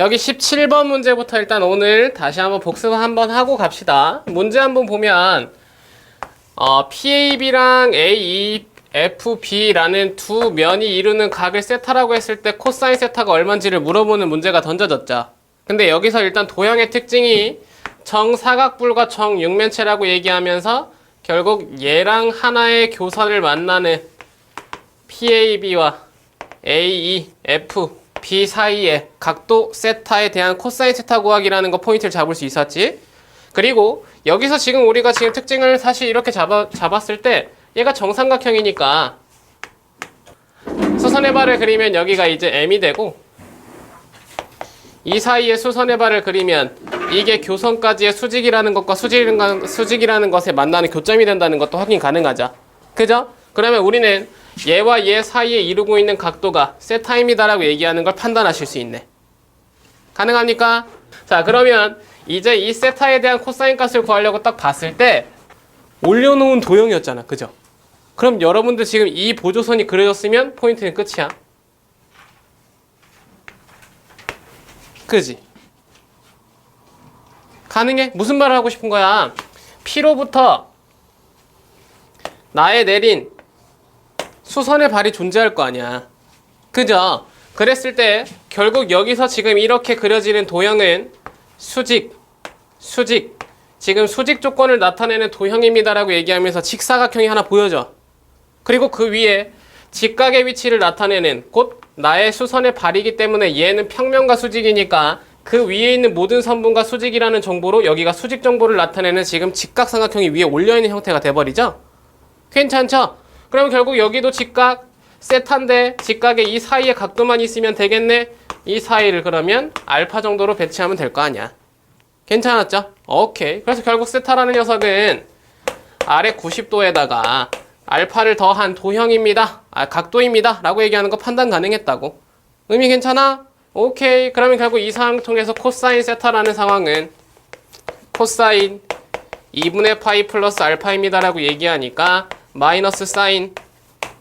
여기 17번 문제부터 일단 오늘 다시 한번 복습 한번 하고 갑시다. 문제 한번 보면 PAB랑 AEFB라는 두 면이 이루는 각을 세타라고 했을 때 코사인 세타가 얼마인지를 물어보는 문제가 던져졌죠. 근데 여기서 일단 도형의 특징이 정사각뿔과 정육면체라고 얘기하면서 결국 얘랑 하나의 교선을 만나는 PAB와 AEFB 사이의 각도 세타에 대한 코사인 세타 구하기라는 거 포인트를 잡을 수 있었지. 그리고 여기서 지금 우리가 지금 특징을 사실 이렇게 잡았을 때 얘가 정삼각형이니까 수선의 발을 그리면 여기가 이제 M이 되고, 이 사이에 수선의 발을 그리면 이게 교선까지의 수직이라는 것과 수직이라는 것에 만나는 교점이 된다는 것도 확인 가능하죠. 그죠? 그러면 우리는 얘와 얘 사이에 이루고 있는 각도가 세타입니다라고 얘기하는 걸 판단하실 수 있네. 가능합니까? 자, 그러면 이제 이 세타에 대한 코사인 값을 구하려고 딱 봤을 때 올려놓은 도형이었잖아. 그죠? 그럼 여러분들 지금 이 보조선이 그려졌으면 포인트는 끝이야. 그지? 가능해? 무슨 말을 하고 싶은 거야? P로부터 나의 내린 수선의 발이 존재할 거 아니야. 그죠? 그랬을 때 결국 여기서 지금 이렇게 그려지는 도형은 수직. 지금 수직 조건을 나타내는 도형입니다라고 얘기하면서 직사각형이 하나 보여져. 그리고 그 위에 직각의 위치를 나타내는 곧 나의 수선의 발이기 때문에 얘는 평면과 수직이니까 그 위에 있는 모든 선분과 수직이라는 정보로 여기가 수직 정보를 나타내는 지금 직각삼각형이 위에 올려있는 형태가 돼버리죠? 괜찮죠? 그러면 결국 여기도 직각 세타인데 직각의 이 사이에 각도만 있으면 되겠네. 이 사이를 그러면 알파 정도로 배치하면 될 거 아니야. 괜찮았죠? 오케이. 그래서 결국 세타라는 녀석은 아래 90도에다가 알파를 더한 도형입니다. 각도입니다. 라고 얘기하는 거 판단 가능했다고. 의미 괜찮아? 오케이. 그러면 결국 이 상황을 통해서 코사인 세타라는 상황은 코사인 2분의 파이 플러스 알파입니다. 라고 얘기하니까 마이너스 사인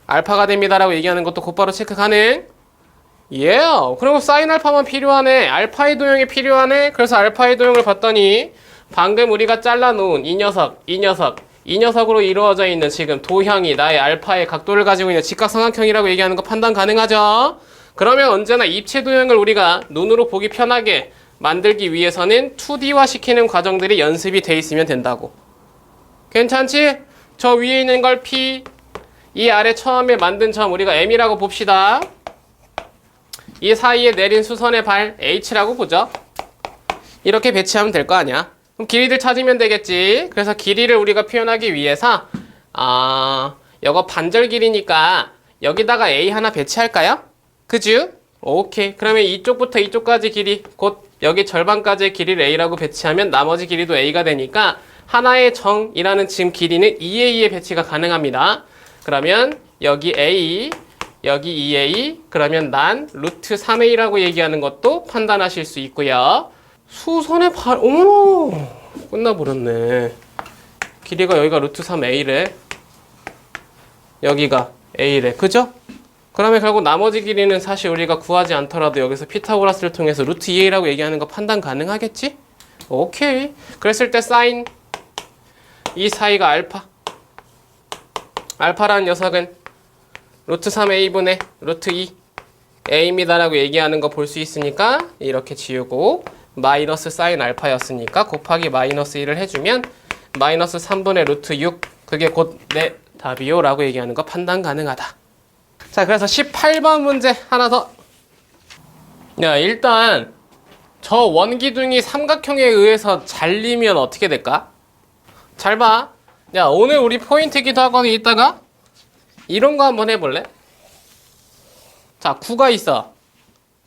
알파가 됩니다. 라고 얘기하는 것도 곧바로 체크 가능? 그리고 사인 알파만 필요하네. 알파의 도형이 필요하네. 그래서 알파의 도형을 봤더니 방금 우리가 잘라놓은 이 녀석으로 이루어져 있는 지금 도형이 나의 알파의 각도를 가지고 있는 직각삼각형이라고 얘기하는 거 판단 가능하죠? 그러면 언제나 입체 도형을 우리가 눈으로 보기 편하게 만들기 위해서는 2D화 시키는 과정들이 연습이 돼 있으면 된다고. 괜찮지? 저 위에 있는 걸 P, 이 아래 처음에 만든 점 우리가 M이라고 봅시다. 이 사이에 내린 수선의 발 H라고 보죠. 이렇게 배치하면 될 거 아니야. 그럼 길이들 찾으면 되겠지. 그래서 길이를 우리가 표현하기 위해서 이거 반절 길이니까 여기다가 A 하나 배치할까요? 그죠? 오케이. 그러면 이쪽부터 이쪽까지 길이 곧 여기 절반까지의 길이를 A라고 배치하면 나머지 길이도 A가 되니까 하나의 정이라는 지금 길이는 2A의 배치가 가능합니다. 그러면 여기 A, 여기 2A, 그러면 난 루트 3A라고 얘기하는 것도 판단하실 수 있고요. 수선의 발, 어머나! 끝나버렸네. 길이가 여기가 루트 3A래. 여기가 A래. 그죠? 그러면 결국 나머지 길이는 사실 우리가 구하지 않더라도 여기서 피타고라스를 통해서 루트 2A라고 얘기하는 거 판단 가능하겠지? 오케이. 그랬을 때 사인 이 사이가 알파. 알파라는 녀석은 루트 3A분의 루트 2A입니다라고 얘기하는 거 볼 수 있으니까 이렇게 지우고 마이너스 사인 알파였으니까 곱하기 마이너스 1을 해주면 마이너스 3분의 루트 6 그게 곧 내 답이요 라고 얘기하는 거 판단 가능하다. 자, 그래서 18번 문제 하나 더. 야, 일단 저 원기둥이 삼각형에 의해서 잘리면 어떻게 될까? 잘 봐. 야, 오늘 우리 포인트기도 하거든. 이따가 이런 거 한번 해볼래? 자, 9가 있어.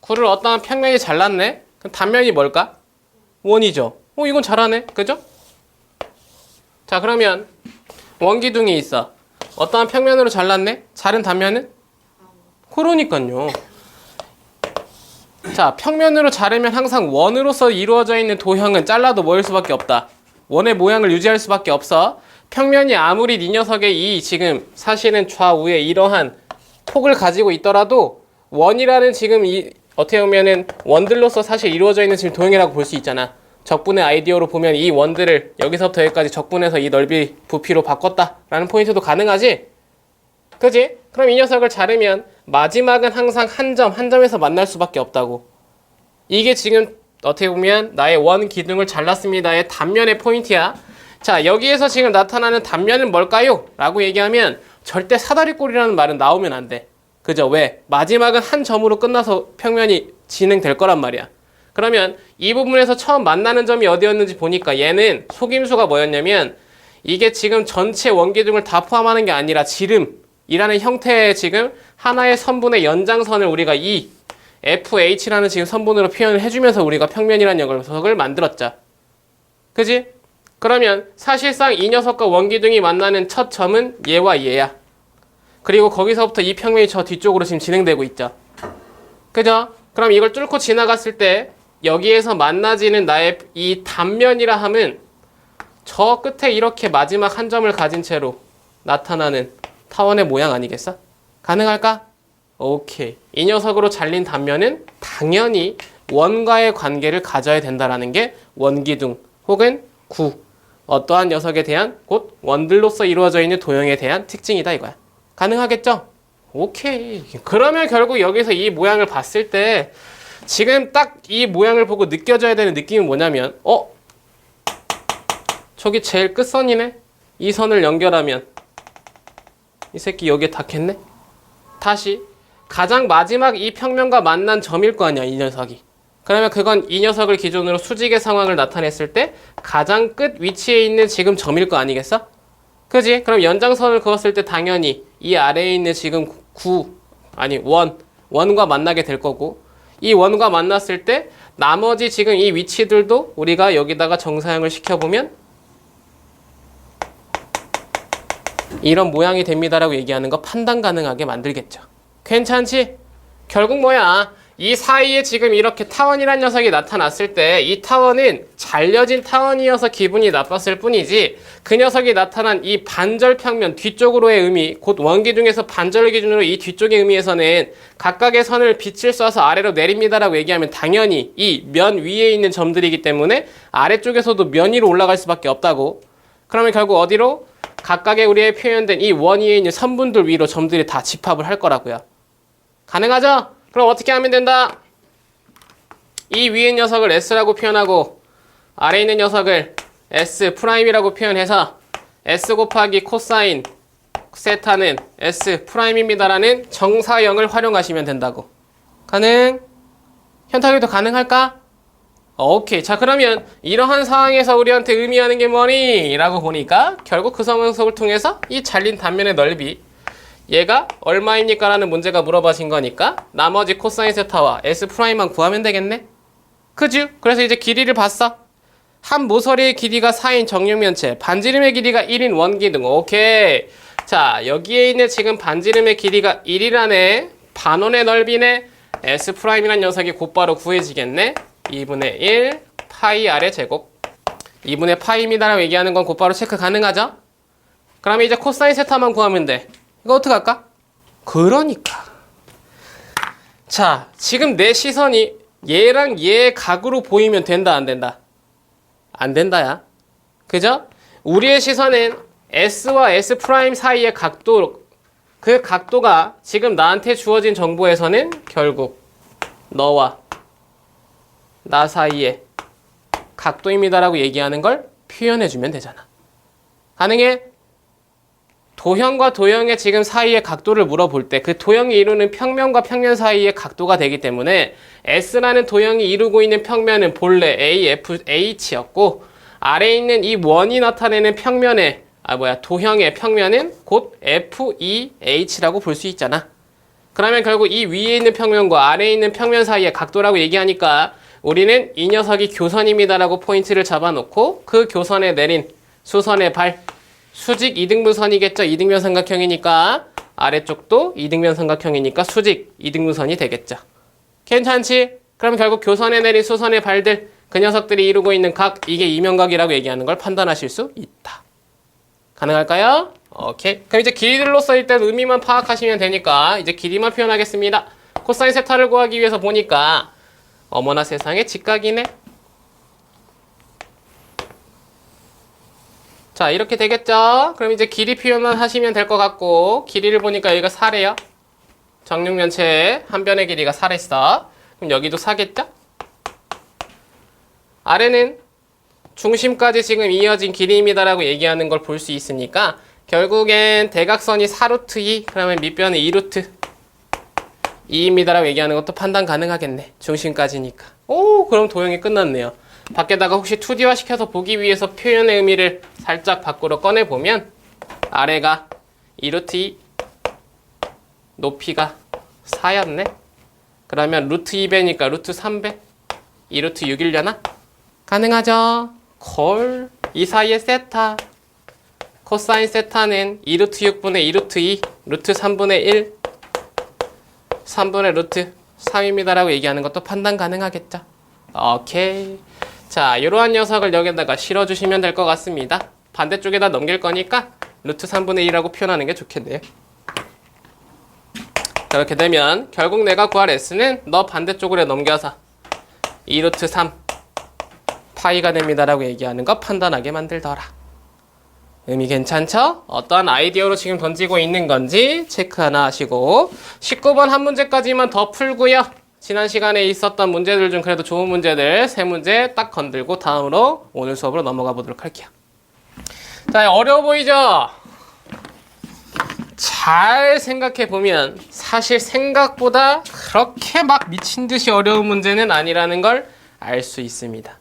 9를 어떠한 평면이 잘랐네? 그럼 단면이 뭘까? 원이죠. 이건 잘하네. 그죠? 자, 그러면 원기둥이 있어. 어떠한 평면으로 잘랐네? 자른 단면은? 그러니까요. 자, 평면으로 자르면 항상 원으로서 이루어져 있는 도형은 잘라도 뭐일 수밖에 없다. 원의 모양을 유지할 수밖에 없어. 평면이 아무리 이 녀석의 이 지금 사실은 좌우에 이러한 폭을 가지고 있더라도 원이라는 지금 이 어떻게 보면은 원들로서 사실 이루어져 있는 지금 도형이라고 볼 수 있잖아. 적분의 아이디어로 보면 이 원들을 여기서부터 여기까지 적분해서 이 넓이 부피로 바꿨다라는 포인트도 가능하지? 그지? 그럼 이 녀석을 자르면 마지막은 항상 한 점에서 만날 수밖에 없다고. 이게 지금 어떻게 보면 나의 원 기둥을 잘랐습니다의 단면의 포인트야. 자, 여기에서 지금 나타나는 단면은 뭘까요? 라고 얘기하면 절대 사다리꼴이라는 말은 나오면 안 돼. 그죠? 왜? 마지막은 한 점으로 끝나서 평면이 진행될 거란 말이야. 그러면 이 부분에서 처음 만나는 점이 어디였는지 보니까 얘는 속임수가 뭐였냐면 이게 지금 전체 원기둥을 다 포함하는 게 아니라 지름이라는 형태의 지금 하나의 선분의 연장선을 우리가 이 FH라는 지금 선분으로 표현을 해주면서 우리가 평면이라는 녀석을 만들었자. 그지? 그러면 사실상 이 녀석과 원기둥이 만나는 첫 점은 얘와 얘야. 그리고 거기서부터 이 평면이 저 뒤쪽으로 지금 진행되고 있죠. 그죠? 그럼 이걸 뚫고 지나갔을 때 여기에서 만나지는 나의 이 단면이라 함은 저 끝에 이렇게 마지막 한 점을 가진 채로 나타나는 타원의 모양 아니겠어? 가능할까? 오케이. 이 녀석으로 잘린 단면은 당연히 원과의 관계를 가져야 된다라는 게 원기둥 혹은 구, 어떠한 녀석에 대한 곧 원들로서 이루어져 있는 도형에 대한 특징이다 이거야. 가능하겠죠? 오케이. 그러면 결국 여기서 이 모양을 봤을 때 지금 딱 이 모양을 보고 느껴져야 되는 느낌은 뭐냐면 저기 제일 끝선이네? 이 선을 연결하면 이 새끼 여기에 닿겠네? 다시 가장 마지막 이 평면과 만난 점일 거 아니야 이 녀석이. 그러면 그건 이 녀석을 기준으로 수직의 상황을 나타냈을 때 가장 끝 위치에 있는 지금 점일 거 아니겠어? 그지? 그럼 연장선을 그었을 때 당연히 이 아래에 있는 지금 원과 만나게 될 거고 이 원과 만났을 때 나머지 지금 이 위치들도 우리가 여기다가 정사형을 시켜보면 이런 모양이 됩니다라고 얘기하는 거 판단 가능하게 만들겠죠. 괜찮지? 결국 뭐야? 이 사이에 지금 이렇게 타원이란 녀석이 나타났을 때 이 타원은 잘려진 타원이어서 기분이 나빴을 뿐이지 그 녀석이 나타난 이 반절 평면 뒤쪽으로의 의미 곧 원기둥에서 반절을 기준으로 이 뒤쪽의 의미에서는 각각의 선을 빛을 쏴서 아래로 내립니다라고 얘기하면 당연히 이 면 위에 있는 점들이기 때문에 아래쪽에서도 면 위로 올라갈 수밖에 없다고. 그러면 결국 어디로? 각각의 우리의 표현된 이 원 위에 있는 선분들 위로 점들이 다 집합을 할 거라고요. 가능하죠? 그럼 어떻게 하면 된다? 이 위에 있는 녀석을 S라고 표현하고 아래에 있는 녀석을 S'이라고 표현해서 S 곱하기 코사인 세타는 S'입니다라는 정사형을 활용하시면 된다고. 가능? 현탁이도 가능할까? 오케이. 자, 그러면 이러한 상황에서 우리한테 의미하는 게 뭐니? 라고 보니까 결국 그 상황석을 통해서 이 잘린 단면의 넓이 얘가 얼마입니까? 라는 문제가 물어봐진 거니까 나머지 코사인 세타와 S'만 구하면 되겠네? 그죠? 그래서 이제 길이를 봤어. 한 모서리의 길이가 4인 정육면체, 반지름의 길이가 1인 원기둥. 오케이. 자, 여기에 있는 지금 반지름의 길이가 1이라네. 반원의 넓이네. S'이란 녀석이 곧바로 구해지겠네. 2분의 1 파이 R의 제곱. 2분의 파이입니다라고 얘기하는 건 곧바로 체크 가능하죠? 그러면 이제 코사인 세타만 구하면 돼. 이거 어떡할까? 그러니까 자, 지금 내 시선이 얘랑 얘의 각으로 보이면 된다 안 된다? 안 된다야. 그죠? 우리의 시선은 S와 S' 사이의 각도, 그 각도가 지금 나한테 주어진 정보에서는 결국 너와 나 사이의 각도입니다라고 얘기하는 걸 표현해주면 되잖아. 가능해? 도형과 도형의 지금 사이의 각도를 물어볼 때 그 도형이 이루는 평면과 평면 사이의 각도가 되기 때문에 S라는 도형이 이루고 있는 평면은 본래 AFH였고 아래에 있는 이 원이 나타내는 평면의 도형의 평면은 곧 FEH라고 볼 수 있잖아. 그러면 결국 이 위에 있는 평면과 아래에 있는 평면 사이의 각도라고 얘기하니까 우리는 이 녀석이 교선입니다라고 포인트를 잡아놓고 그 교선에 내린 수선의 발 수직 이등분선이겠죠. 이등변 삼각형이니까 아래쪽도 이등변 삼각형이니까 수직 이등분선이 되겠죠. 괜찮지? 그럼 결국 교선에 내린 수선의 발들 그 녀석들이 이루고 있는 각 이게 이면각이라고 얘기하는 걸 판단하실 수 있다. 가능할까요? 오케이. 그럼 이제 길이들로서 일단 의미만 파악하시면 되니까 이제 길이만 표현하겠습니다. 코사인 세타를 구하기 위해서 보니까 어머나 세상에 직각이네. 자, 이렇게 되겠죠? 그럼 이제 길이 표현만 하시면 될 것 같고, 길이를 보니까 여기가 4래요. 정육면체의 한 변의 길이가 4랬어. 그럼 여기도 4겠죠? 아래는 중심까지 지금 이어진 길이입니다라고 얘기하는 걸 볼 수 있으니까 결국엔 대각선이 4루트 2, 그러면 밑변은 2루트 2입니다라고 얘기하는 것도 판단 가능하겠네. 중심까지니까. 오, 그럼 도형이 끝났네요. 밖에다가 혹시 2D화 시켜서 보기 위해서 표현의 의미를 살짝 밖으로 꺼내보면 아래가 2루트 2, 높이가 4였네. 그러면 루트 2배니까 루트 3배, 2루트 6이려나? 가능하죠? 콜. 이 사이에 세타. 코사인 세타는 2루트 6분의 2루트 2, 루트 3분의 1, 3분의 루트 3입니다라고 얘기하는 것도 판단 가능하겠죠? 오케이. 자, 이러한 녀석을 여기다가 실어주시면 될 것 같습니다. 반대쪽에다 넘길 거니까 루트 3분의 1이라고 표현하는 게 좋겠네요. 그렇게 되면 결국 내가 구할 S는 너 반대쪽으로 넘겨서 2루트 3 파이가 됩니다라고 얘기하는 거 판단하게 만들더라. 의미 괜찮죠? 어떠한 아이디어로 지금 던지고 있는 건지 체크 하나 하시고 19번 한 문제까지만 더 풀고요. 지난 시간에 있었던 문제들 중 그래도 좋은 문제들 3문제 딱 건들고 다음으로 오늘 수업으로 넘어가 보도록 할게요. 자, 어려워 보이죠? 잘 생각해 보면 사실 생각보다 그렇게 막 미친 듯이 어려운 문제는 아니라는 걸 알 수 있습니다.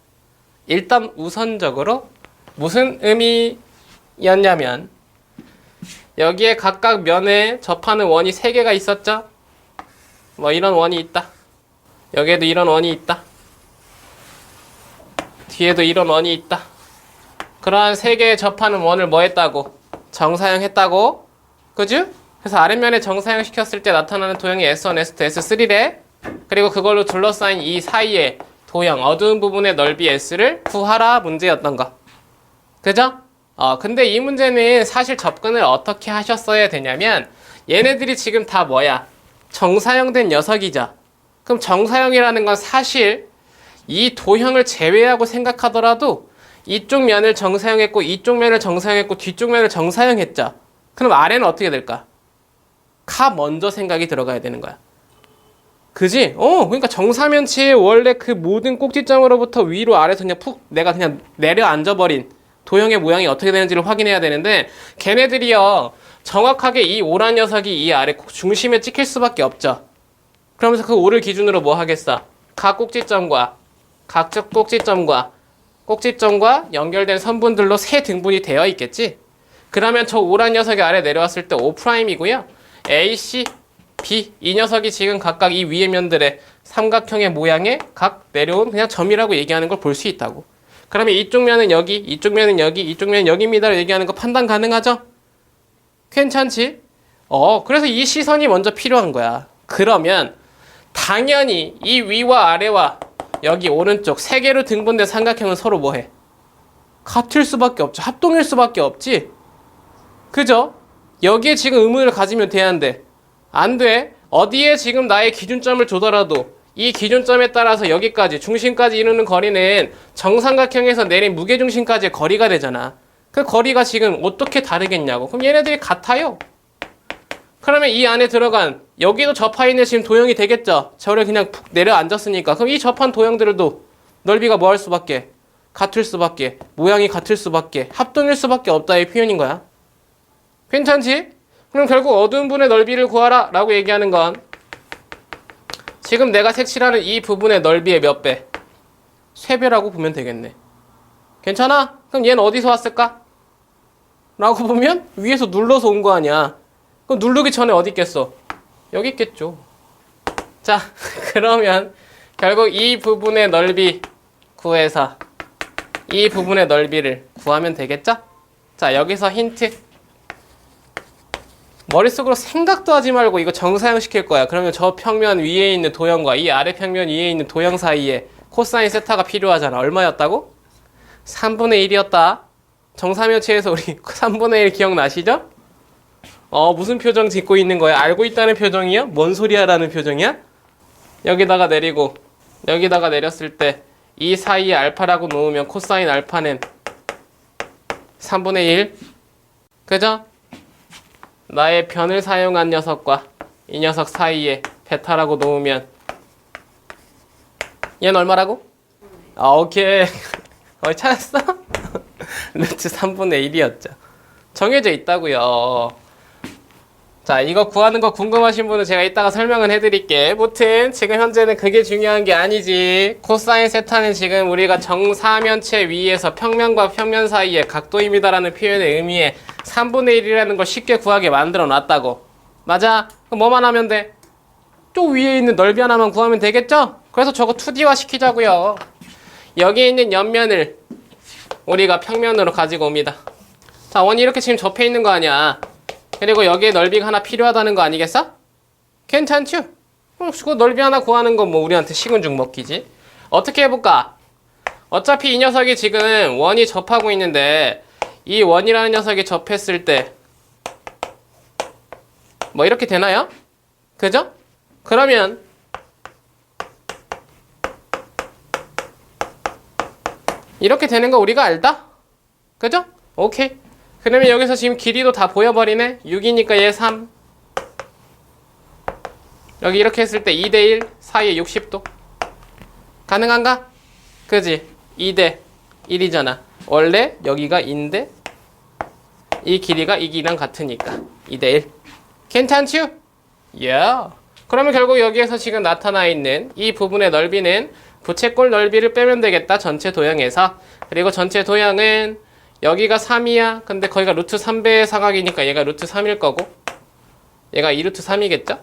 일단 우선적으로 무슨 의미였냐면 여기에 각각 면에 접하는 원이 3개가 있었죠? 뭐 이런 원이 있다. 여기에도 이런 원이 있다. 뒤에도 이런 원이 있다. 그러한 3개에 접하는 원을 뭐 했다고? 정사형 했다고? 그죠? 그래서 아랫면에 정사형 시켰을 때 나타나는 도형이 S1, S2, S3래. 그리고 그걸로 둘러싸인 이 사이에 도형, 어두운 부분의 넓이 S를 구하라 문제였던 거. 그죠? 근데 이 문제는 사실 접근을 어떻게 하셨어야 되냐면 얘네들이 지금 다 뭐야? 정사형된 녀석이죠. 그럼 정사형이라는 건 사실 이 도형을 제외하고 생각하더라도 이쪽 면을 정사형했고 이쪽 면을 정사형했고 뒤쪽 면을 정사형했죠. 그럼 아래는 어떻게 될까? 가 먼저 생각이 들어가야 되는 거야. 그지? 그러니까 정사면체의 원래 그 모든 꼭지점으로부터 위로 아래서 그냥 푹 내가 그냥 내려앉아버린 도형의 모양이 어떻게 되는지를 확인해야 되는데 걔네들이요 정확하게 이 오란 녀석이 이 아래 중심에 찍힐 수밖에 없죠. 그러면서 그 오를 기준으로 뭐 하겠어? 각 꼭지점과 각적 꼭지점과 연결된 선분들로 세 등분이 되어 있겠지? 그러면 저 오란 녀석이 아래 내려왔을 때 O'이고요. A, C, B 이 녀석이 지금 각각 이 위의 면들의 삼각형의 모양에 각 내려온 그냥 점이라고 얘기하는 걸 볼 수 있다고. 그러면 이쪽 면은 여기, 이쪽 면은 여기, 이쪽 면은 여기입니다라고 얘기하는 거 판단 가능하죠? 괜찮지? 그래서 이 시선이 먼저 필요한 거야. 그러면 당연히 이 위와 아래와 여기 오른쪽 세 개로 등분된 삼각형은 서로 뭐해? 같을 수밖에 없죠. 합동일 수밖에 없지. 그죠? 여기에 지금 의문을 가지면 돼야한데 안 돼. 어디에 지금 나의 기준점을 두더라도 이 기준점에 따라서 여기까지 중심까지 이루는 거리는 정삼각형에서 내린 무게중심까지의 거리가 되잖아. 그 거리가 지금 어떻게 다르겠냐고. 그럼 얘네들이 같아요. 그러면 이 안에 들어간 여기도 접하있는 지금 도형이 되겠죠. 저를 그냥 푹 내려앉았으니까. 그럼 이 접한 도형들도 넓이가 뭐 할 수밖에? 같을 수밖에. 모양이 같을 수밖에. 합동일 수밖에 없다의 표현인 거야. 괜찮지? 그럼 결국 어두운 분의 넓이를 구하라 라고 얘기하는 건 지금 내가 색칠하는 이 부분의 넓이의 몇 배? 3배라고 보면 되겠네. 괜찮아? 그럼 얘는 어디서 왔을까? 라고 보면 위에서 눌러서 온 거 아니야. 그럼 누르기 전에 어디 있겠어? 여기 있겠죠. 자, 그러면 결국 이 부분의 넓이 구해서 이 부분의 넓이를 구하면 되겠죠? 자, 여기서 힌트. 머릿속으로 생각도 하지 말고 이거 정사형 시킬 거야. 그러면 저 평면 위에 있는 도형과 이 아래 평면 위에 있는 도형 사이에 코사인 세타가 필요하잖아. 얼마였다고? 3분의 1이었다. 정사면체에서 우리 3분의 1 기억나시죠? 무슨 표정 짓고 있는 거야? 알고 있다는 표정이야? 뭔 소리야? 라는 표정이야? 여기다가 내리고 여기다가 내렸을 때 이 사이에 알파라고 놓으면 코사인 알파는 3분의 1. 그죠? 나의 변을 사용한 녀석과 이 녀석 사이에 베타라고 놓으면 얘는 얼마라고? 아, 오케이. 찾았어? 루트 3분의 1이었죠. 정해져 있다고요. 자, 이거 구하는 거 궁금하신 분은 제가 이따가 설명은 해드릴게. 무튼 지금 현재는 그게 중요한 게 아니지. 코사인 세타는 지금 우리가 정사면체 위에서 평면과 평면 사이에 각도입니다라는 표현의 의미에 3분의 1이라는 걸 쉽게 구하게 만들어 놨다고. 맞아? 그럼 뭐만 하면 돼? 또 위에 있는 넓이 하나만 구하면 되겠죠? 그래서 저거 2D화 시키자고요. 여기 있는 옆면을 우리가 평면으로 가지고 옵니다. 자, 원이 이렇게 지금 접해 있는 거 아니야. 그리고 여기에 넓이가 하나 필요하다는 거 아니겠어? 괜찮죠? 그 넓이 하나 구하는 건 뭐 우리한테 식은 죽 먹기지. 어떻게 해볼까? 어차피 이 녀석이 지금 원이 접하고 있는데 이 원이라는 녀석이 접했을 때 뭐 이렇게 되나요? 그죠? 그러면 이렇게 되는 거 우리가 알다? 그죠? 오케이. 그러면 여기서 지금 길이도 다 보여버리네. 6이니까 얘 3. 여기 이렇게 했을 때 2대1 사이에 60도 가능한가? 그지? 2대 1이잖아. 원래 여기가 인데 이 길이가 이 길이랑 같으니까 2대1. 괜찮죠? Yeah. 그러면 결국 여기에서 지금 나타나 있는 이 부분의 넓이는 부채꼴 넓이를 빼면 되겠다. 전체 도형에서. 그리고 전체 도형은 여기가 3이야. 근데 거기가 루트 3배의 사각이니까 얘가 루트 3일 거고 얘가 2루트 3이겠죠?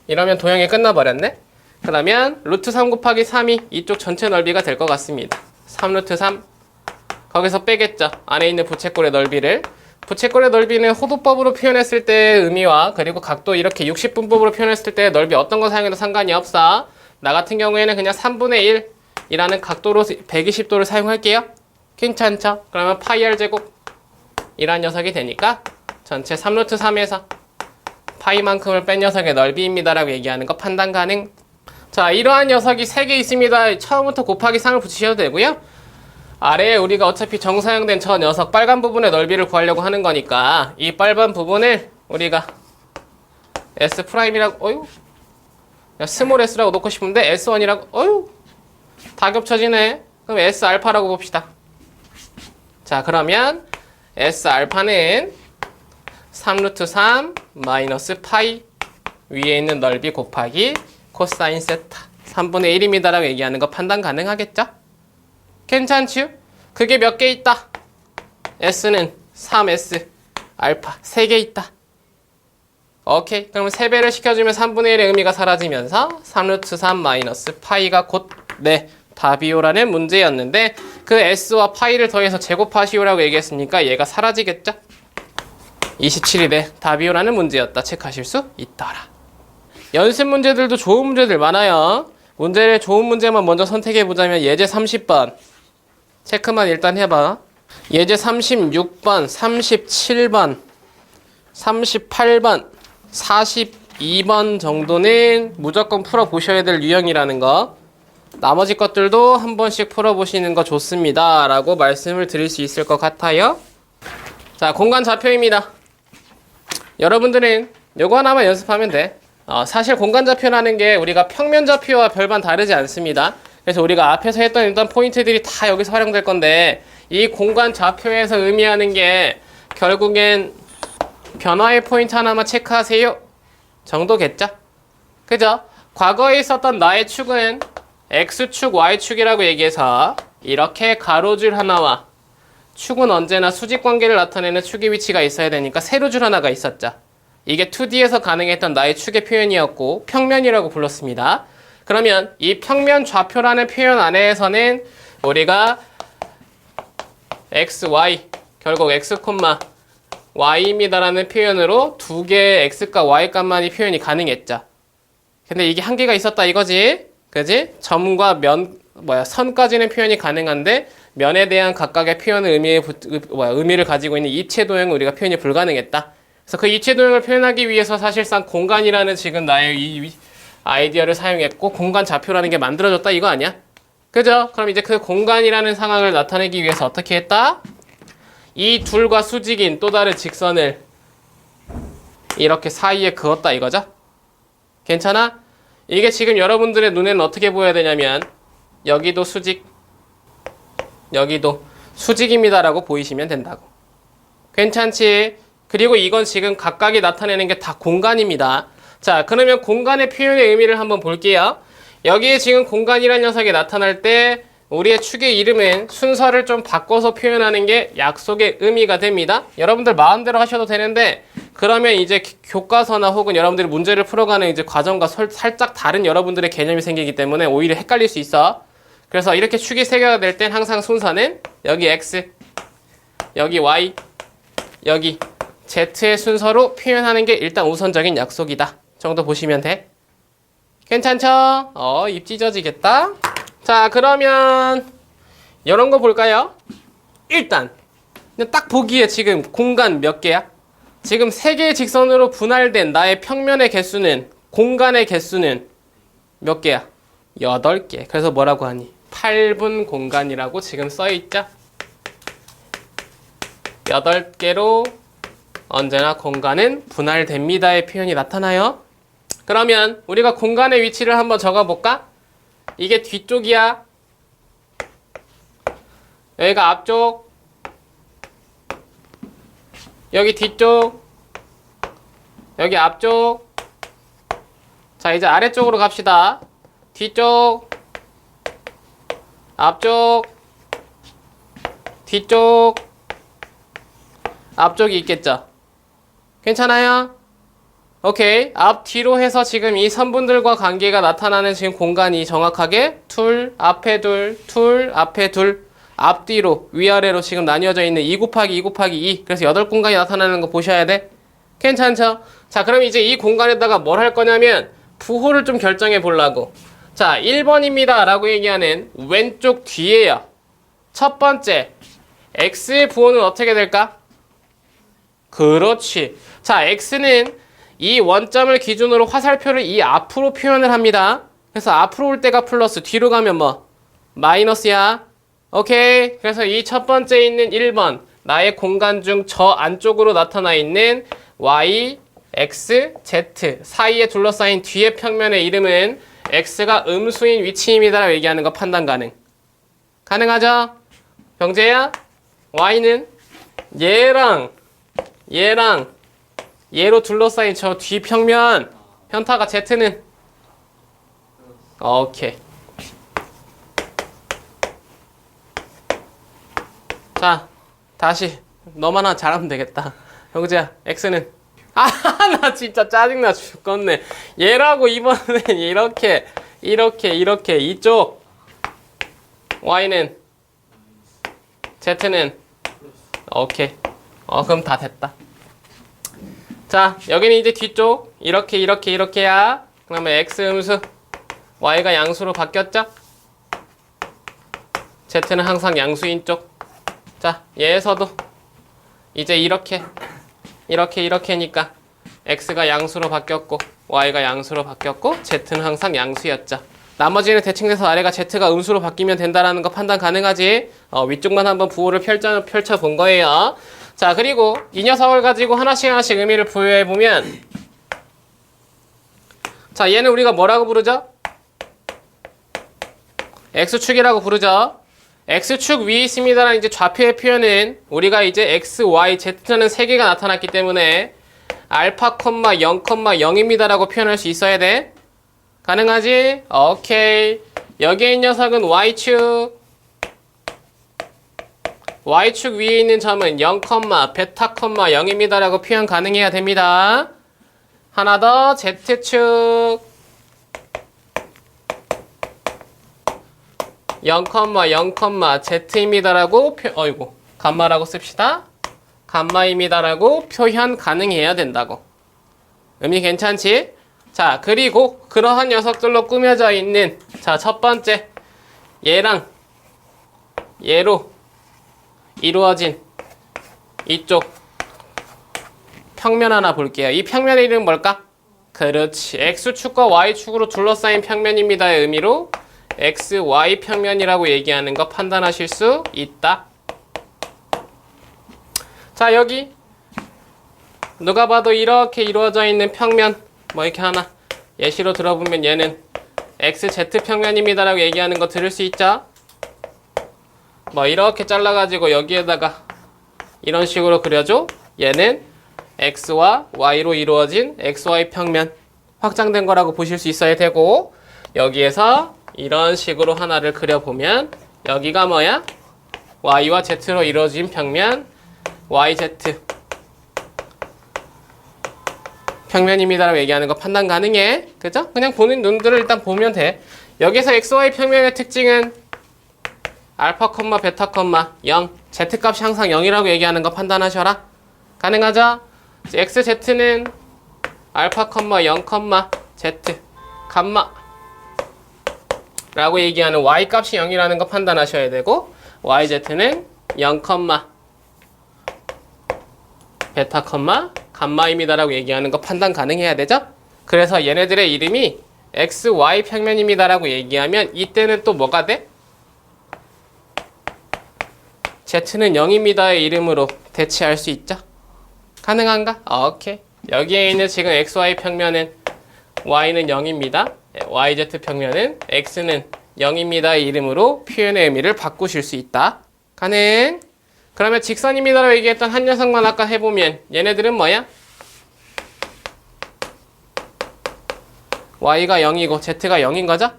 이러면 도형이 끝나버렸네? 그러면 루트 3 곱하기 3이 이쪽 전체 넓이가 될 것 같습니다. 3루트 3 거기서 빼겠죠. 안에 있는 부채꼴의 넓이를. 부채꼴의 넓이는 호도법으로 표현했을 때의 의미와 그리고 각도 이렇게 60분법으로 표현했을 때의 넓이 어떤 거 사용해도 상관이 없어. 나 같은 경우에는 그냥 3분의 1 이라는 각도로 120도를 사용할게요. 괜찮죠? 그러면 파이 r 제곱 이란 녀석이 되니까 전체 3루트 3에서 파이만큼을 뺀 녀석의 넓이입니다 라고 얘기하는 거 판단 가능. 자, 이러한 녀석이 3개 있습니다. 처음부터 곱하기 상을 붙이셔도 되고요. 아래에 우리가 어차피 정사형된 저 녀석 빨간 부분의 넓이를 구하려고 하는 거니까 이 빨간 부분을 우리가 S'이라고 어휴 스몰 s라고 놓고 싶은데 S1이라고 어휴 다 겹쳐지네. 그럼 S알파라고 봅시다. 자, 그러면 S알파는 3루트 3 마이너스 파이 위에 있는 넓이 곱하기 코사인 세타 3분의 1입니다 라고 얘기하는 거 판단 가능하겠죠? 괜찮죠? 그게 몇 개 있다? S는 3S 알파 3개 있다. 오케이. 그러면 3배를 시켜주면 3분의 1의 의미가 사라지면서 3루트 3 마이너스 파이가 곧 네, 답이요라는 문제였는데 그 S와 파이를 더해서 제곱하시오라고 얘기했으니까 얘가 사라지겠죠? 27일에 답이요라는 문제였다. 체크하실 수 있더라. 연습 문제들도 좋은 문제들 많아요. 문제를 좋은 문제만 먼저 선택해보자면 예제 30번 체크만 일단 해봐. 예제 36번, 37번, 38번, 42번 정도는 무조건 풀어보셔야 될 유형이라는 거. 나머지 것들도 한 번씩 풀어보시는 거 좋습니다 라고 말씀을 드릴 수 있을 것 같아요. 자, 공간 좌표입니다. 여러분들은 요거 하나만 연습하면 돼. 사실 공간 좌표라는 게 우리가 평면 좌표와 별반 다르지 않습니다. 그래서 우리가 앞에서 했던 일단 포인트들이 다 여기서 활용될 건데 이 공간 좌표에서 의미하는 게 결국엔 변화의 포인트 하나만 체크하세요 정도겠죠? 그죠? 과거에 있었던 나의 축은 X축, Y축이라고 얘기해서 이렇게 가로줄 하나와 축은 언제나 수직 관계를 나타내는 축의 위치가 있어야 되니까 세로줄 하나가 있었죠. 이게 2D에서 가능했던 나의 축의 표현이었고 평면이라고 불렀습니다. 그러면 이 평면 좌표라는 표현 안에서는 우리가 x, y, 결국 x, y입니다라는 표현으로 두 개의 x과 y 값만이 표현이 가능했죠. 근데 이게 한계가 있었다 이거지. 그지? 점과 선까지는 표현이 가능한데 면에 대한 각각의 표현의 의미를 가지고 있는 입체 도형은 우리가 표현이 불가능했다. 그래서 그 입체 도형을 표현하기 위해서 사실상 공간이라는 지금 나의 이 아이디어를 사용했고 공간 좌표라는 게 만들어졌다 이거 아니야? 그죠? 그럼 이제 그 공간이라는 상황을 나타내기 위해서 어떻게 했다? 이 둘과 수직인 또 다른 직선을 이렇게 사이에 그었다 이거죠? 괜찮아? 이게 지금 여러분들의 눈에는 어떻게 보여야 되냐면 여기도 수직, 여기도 수직입니다라고 보이시면 된다고. 괜찮지? 그리고 이건 지금 각각이 나타내는 게 다 공간입니다. 자, 그러면 공간의 표현의 의미를 한번 볼게요. 여기에 지금 공간이라는 녀석이 나타날 때 우리의 축의 이름은 순서를 좀 바꿔서 표현하는 게 약속의 의미가 됩니다. 여러분들 마음대로 하셔도 되는데 그러면 이제 교과서나 혹은 여러분들이 문제를 풀어가는 이제 과정과 살짝 다른 여러분들의 개념이 생기기 때문에 오히려 헷갈릴 수 있어. 그래서 이렇게 축이 세 개가 될 땐 항상 순서는 여기 X, 여기 Y, 여기 Z의 순서로 표현하는 게 일단 우선적인 약속이다 정도 보시면 돼. 괜찮죠? 입 찢어지겠다. 자, 그러면 이런 거 볼까요? 일단 그냥 딱 보기에 지금 공간 몇 개야? 지금 3개의 직선으로 분할된 나의 평면의 개수는, 공간의 개수는 몇 개야? 8개. 그래서 뭐라고 하니? 8분 공간이라고 지금 써있죠? 8개로 언제나 공간은 분할됩니다의 표현이 나타나요. 그러면 우리가 공간의 위치를 한번 적어볼까? 이게 뒤쪽이야. 여기가 앞쪽. 여기 뒤쪽. 여기 앞쪽. 자, 이제 아래쪽으로 갑시다. 뒤쪽. 앞쪽. 뒤쪽. 앞쪽이 있겠죠? 괜찮아요? 오케이. 앞, 뒤로 해서 지금 이 선분들과 관계가 나타나는 지금 공간이 정확하게 둘, 앞에 둘, 둘, 앞에 둘, 앞뒤로, 위아래로 지금 나뉘어져 있는 2 곱하기 2 곱하기 2. 그래서 8공간이 나타나는 거 보셔야 돼. 괜찮죠? 자, 그럼 이제 이 공간에다가 뭘 할 거냐면 부호를 좀 결정해 보려고. 자, 1번입니다 라고 얘기하는 왼쪽 뒤에요. 첫 번째, x의 부호는 어떻게 될까? 그렇지. 자, x는 이 원점을 기준으로 화살표를 이 앞으로 표현을 합니다. 그래서 앞으로 올 때가 플러스, 뒤로 가면 뭐? 마이너스야. 오케이. 그래서 이 첫 번째 있는 1번, 나의 공간 중 저 안쪽으로 나타나 있는 y, x, z 사이에 둘러싸인 뒤의 평면의 이름은 x가 음수인 위치입니다 라고 얘기하는 거 판단 가능. 가능하죠? 병재야? y는 얘랑 얘로 둘러싸인 저 뒤평면 편타가 z는 오케이. 자, 다시 너만 하나 잘하면 되겠다. 형제야, x는 나 진짜 짜증나 죽겠네. 얘라고 이번엔 이렇게 이쪽 y는 z는 오케이. 그럼 다 됐다. 자, 여기는 이제 뒤쪽 이렇게야. 그러면 x 음수, y가 양수로 바뀌었죠? z는 항상 양수인 쪽. 자, 얘에서도 이제 이렇게니까 x가 양수로 바뀌었고 y가 양수로 바뀌었고 z는 항상 양수였죠. 나머지는 대칭 돼서 아래가 z가 음수로 바뀌면 된다라는 거 판단 가능하지? 위쪽만 한번 부호를 펼쳐 본 거예요. 자, 그리고 이 녀석을 가지고 하나씩 의미를 부여해보면, 자, 얘는 우리가 뭐라고 부르죠? x축이라고 부르죠. x축 위에 있습니다라는 이제 좌표의 표현은 우리가 이제 x, y, z라는 세 개가 나타났기 때문에 알파, 0, 0입니다라고 표현할 수 있어야 돼. 가능하지? 오케이. 여기에 있는 녀석은 y축. y축 위에 있는 점은 0, 베타, 0입니다라고 표현 가능해야 됩니다. 하나 더, z축. 0, z입니다라고 감마라고 씁시다. 감마입니다라고 표현 가능해야 된다고. 의미 괜찮지? 자, 그리고 그러한 녀석들로 꾸며져 있는, 자, 첫 번째 얘랑 얘로 이루어진 이쪽 평면 하나 볼게요. 이 평면의 이름은 뭘까? 그렇지. X축과 Y축으로 둘러싸인 평면입니다의 의미로 XY 평면이라고 얘기하는 거 판단하실 수 있다. 자, 여기 누가 봐도 이렇게 이루어져 있는 평면 뭐 이렇게 하나 예시로 들어보면 얘는 XZ 평면입니다라고 얘기하는 거 들을 수 있죠? 뭐 이렇게 잘라가지고 여기에다가 이런 식으로 그려줘. 얘는 X와 Y로 이루어진 XY 평면 확장된 거라고 보실 수 있어야 되고, 여기에서 이런 식으로 하나를 그려보면 여기가 뭐야? Y와 Z로 이루어진 평면 YZ 평면입니다라고 얘기하는 거 판단 가능해. 그죠? 그냥 보는 눈들을 일단 보면 돼. 여기서 XY 평면의 특징은 알파, 베타, 0 Z값이 항상 0이라고 얘기하는 거 판단하셔라. 가능하죠? XZ는 알파, 0, Z 감마 라고 얘기하는 Y값이 0이라는 거 판단하셔야 되고, YZ는 0, 베타, 감마입니다라고 얘기하는 거 판단 가능해야 되죠? 그래서 얘네들의 이름이 XY 평면입니다라고 얘기하면 이때는 또 뭐가 돼? Z는 0입니다의 이름으로 대체할 수 있죠? 가능한가? 오케이. 여기에 있는 지금 XY 평면은 Y는 0입니다. YZ 평면은 X는 0입니다의 이름으로 표현의 의미를 바꾸실 수 있다. 가능? 그러면 직선입니다라고 얘기했던 한 녀석만 아까 해보면 얘네들은 뭐야? Y가 0이고 Z가 0인 거죠?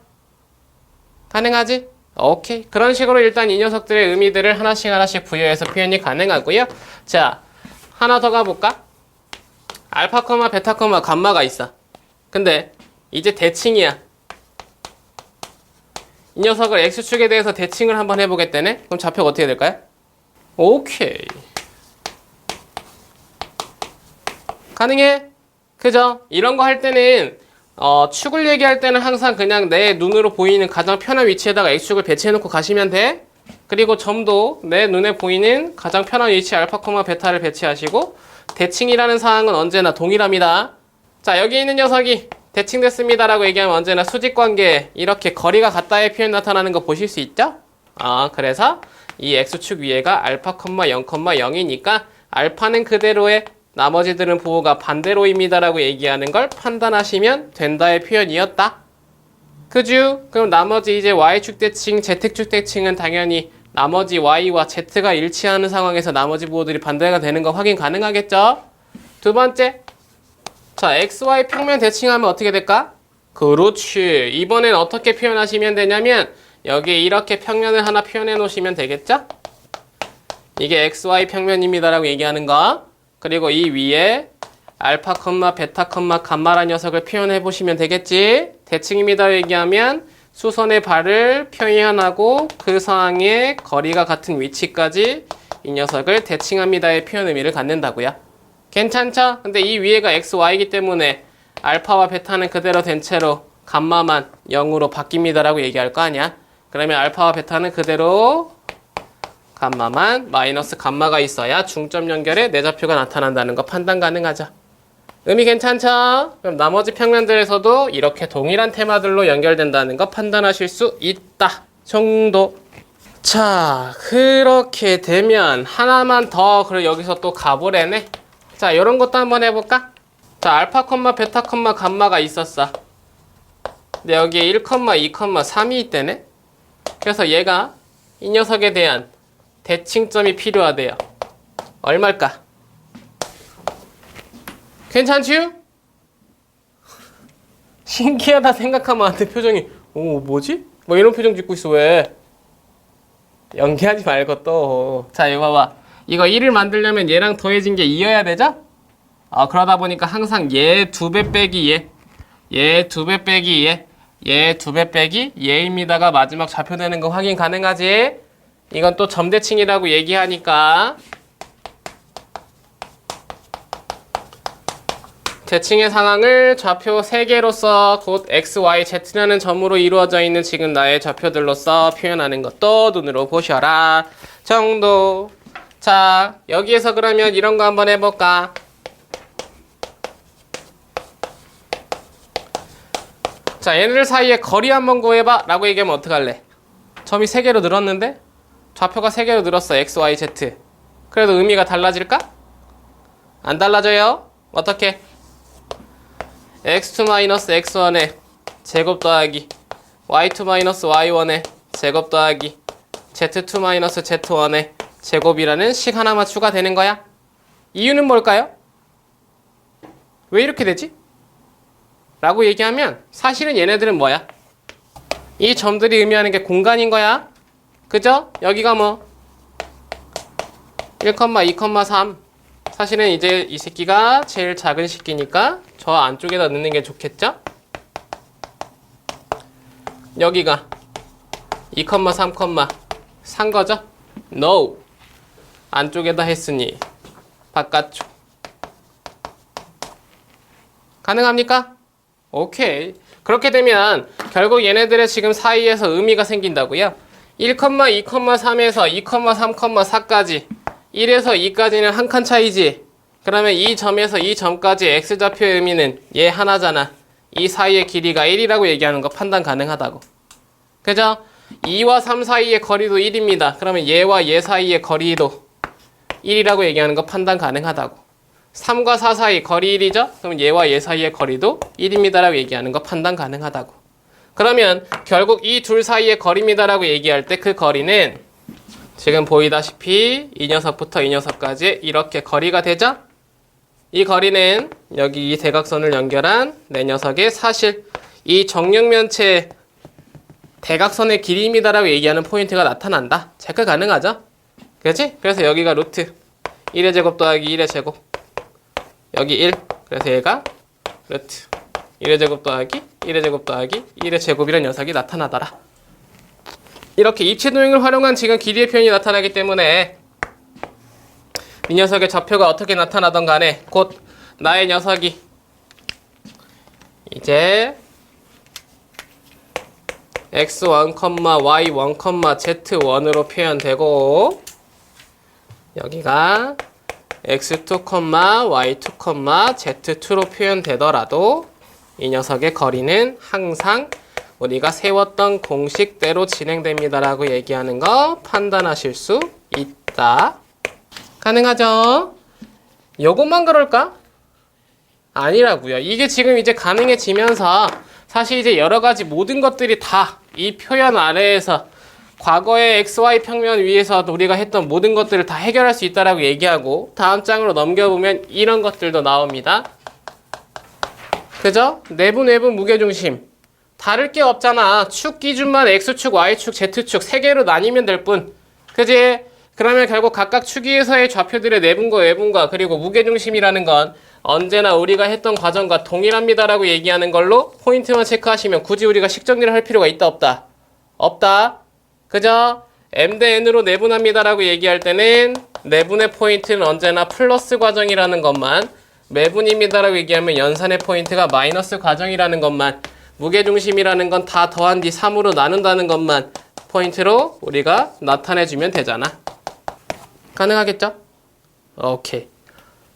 가능하지? 오케이. 그런 식으로 일단 이 녀석들의 의미들을 하나씩 부여해서 표현이 가능하고요. 자, 하나 더 가볼까? 알파, 베타, 감마가 있어. 근데 이제 대칭이야. 이 녀석을 X축에 대해서 대칭을 한번 해보겠다네? 그럼 좌표가 어떻게 될까요? 오케이. 가능해? 그죠? 이런 거 할 때는 축을 얘기할 때는 항상 그냥 내 눈으로 보이는 가장 편한 위치에다가 X축을 배치해놓고 가시면 돼. 그리고 점도 내 눈에 보이는 가장 편한 위치 알파, 베타를 배치하시고, 대칭이라는 사항은 언제나 동일합니다. 자, 여기 있는 녀석이 대칭됐습니다라고 얘기하면 언제나 수직관계 이렇게 거리가 같다의 표현 나타나는 거 보실 수 있죠? 그래서 이 X축 위에가 알파, 0, 0이니까 알파는 그대로에 나머지들은 부호가 반대로입니다라고 얘기하는 걸 판단하시면 된다의 표현이었다. 그죠? 그럼 나머지 이제 Y축 대칭, Z축 대칭은 당연히 나머지 Y와 Z가 일치하는 상황에서 나머지 부호들이 반대가 되는 거 확인 가능하겠죠? 두 번째. 자, XY 평면 대칭하면 어떻게 될까? 그렇지. 이번엔 어떻게 표현하시면 되냐면 여기에 이렇게 평면을 하나 표현해 놓으시면 되겠죠? 이게 XY 평면입니다라고 얘기하는 거. 그리고 이 위에 알파, 베타, 감마라는 녀석을 표현해 보시면 되겠지? 대칭입니다 얘기하면 수선의 발을 표현하고 그 상황의 거리가 같은 위치까지 이 녀석을 대칭합니다의 표현 의미를 갖는다고요. 괜찮죠? 근데 이 위에가 XY이기 때문에 알파와 베타는 그대로 된 채로 감마만 0으로 바뀝니다라고 얘기할 거 아니야? 그러면 알파와 베타는 그대로 감마만 마이너스 감마가 있어야 중점 연결에 내 좌표가 나타난다는 거 판단 가능하죠. 의미 괜찮죠? 그럼 나머지 평면들에서도 이렇게 동일한 테마들로 연결된다는 거 판단하실 수 있다 정도. 자, 그렇게 되면 하나만 더 여기서 또 가보래네. 자, 이런 것도 한번 해볼까? 자, 알파, 베타, 감마가 있었어. 근데 여기에 1, 2, 3이 있대네. 그래서 얘가 이 녀석에 대한 대칭점이 필요하대요. 얼마일까? 괜찮지? 신기하다 생각하면 안 돼. 표정이 뭐지? 뭐 이런 표정 짓고 있어. 왜? 연기하지 말고 또. 자, 이거 봐봐. 이거 1을 만들려면 얘랑 더해진 게 2여야 되죠? 그러다 보니까 항상 얘 2배 빼기 얘, 얘 2배 빼기 얘, 얘 2배 빼기 얘입니다가 마지막 좌표되는 거 확인 가능하지? 이건 또 점대칭이라고 얘기하니까 대칭의 상황을 좌표 3개로서 곧 x, y, z라는 점으로 이루어져 있는 지금 나의 좌표들로서 표현하는 것도 눈으로 보셔라 정도. 자, 여기에서 그러면 이런 거 한번 해볼까? 자, 얘네들 사이에 거리 한번 구해봐 라고 얘기하면 어떡할래? 점이 3개로 늘었는데 좌표가 3개로 늘었어. x, y, z. 그래도 의미가 달라질까? 안 달라져요. 어떻게? x2-x1의 제곱 더하기 y2-y1의 제곱 더하기 z2-z1의 제곱이라는 식 하나만 추가되는 거야. 이유는 뭘까요? 왜 이렇게 되지? 라고 얘기하면 사실은 얘네들은 뭐야? 이 점들이 의미하는 게 공간인 거야. 그죠? 여기가 뭐 1, 2, 3 사실은 이제 이 새끼가 제일 작은 식기니까 저 안쪽에다 넣는 게 좋겠죠? 여기가 2, 3, 산 거죠? No. 안쪽에다 했으니 바깥쪽. 가능합니까? 오케이. 그렇게 되면 결국 얘네들의 지금 사이에서 의미가 생긴다고요. 1, 2, 3에서 2, 3, 4까지 1에서 2까지는 한 칸 차이지. 그러면 이 점에서 이 점까지 x좌표의 의미는 얘 하나잖아. 이 사이의 길이가 1이라고 얘기하는 거 판단 가능하다고. 그죠? 2와 3 사이의 거리도 1입니다. 그러면 얘와 얘 사이의 거리도 1이라고 얘기하는 거 판단 가능하다고. 3과 4 사이 거리 1이죠? 그럼 얘와 얘 사이의 거리도 1입니다라고 얘기하는 거 판단 가능하다고. 그러면 결국 이 둘 사이의 거리입니다라고 얘기할 때 그 거리는 지금 보이다시피 이 녀석부터 이 녀석까지 이렇게 거리가 되죠? 이 거리는 여기 이 대각선을 연결한 내 녀석의 사실 이 정육면체 대각선의 길이입니다라고 얘기하는 포인트가 나타난다. 체크 가능하죠? 그렇지? 그래서 여기가 루트 1의 제곱 더하기 1의 제곱 여기 1 그래서 얘가 루트 1의 제곱 더하기 1의 제곱 더하기 1의 제곱이라는 녀석이 나타나더라. 이렇게 입체 도형을 활용한 지금 길이의 표현이 나타나기 때문에 이 녀석의 좌표가 어떻게 나타나던 간에 곧 나의 녀석이 이제 x1, y1, z1으로 표현되고 여기가 x2, y2, z2로 표현되더라도 이 녀석의 거리는 항상 우리가 세웠던 공식대로 진행됩니다라고 얘기하는 거 판단하실 수 있다. 가능하죠? 요것만 그럴까? 아니라고요. 이게 지금 이제 가능해지면서 사실 이제 여러 가지 모든 것들이 다 이 표현 아래에서 과거의 XY 평면 위에서 우리가 했던 모든 것들을 다 해결할 수 있다라고 얘기하고 다음 장으로 넘겨보면 이런 것들도 나옵니다. 그죠? 내부 무게중심. 다를 게 없잖아. 축 기준만 X축, Y축, Z축 3개로 나뉘면 될 뿐. 그지? 그러면 결국 각각 축 위에서의 좌표들의 내분과 외분과 그리고 무게중심이라는 건 언제나 우리가 했던 과정과 동일합니다라고 얘기하는 걸로 포인트만 체크하시면 굳이 우리가 식정리를 할 필요가 있다 없다? 없다. 그죠? M 대 N으로 내분합니다라고 얘기할 때는 내분의 포인트는 언제나 플러스 과정이라는 것만, 매분입니다라고 얘기하면 연산의 포인트가 마이너스 과정이라는 것만, 무게중심이라는 건 다 더한 뒤 3으로 나눈다는 것만 포인트로 우리가 나타내주면 되잖아. 가능하겠죠? 오케이.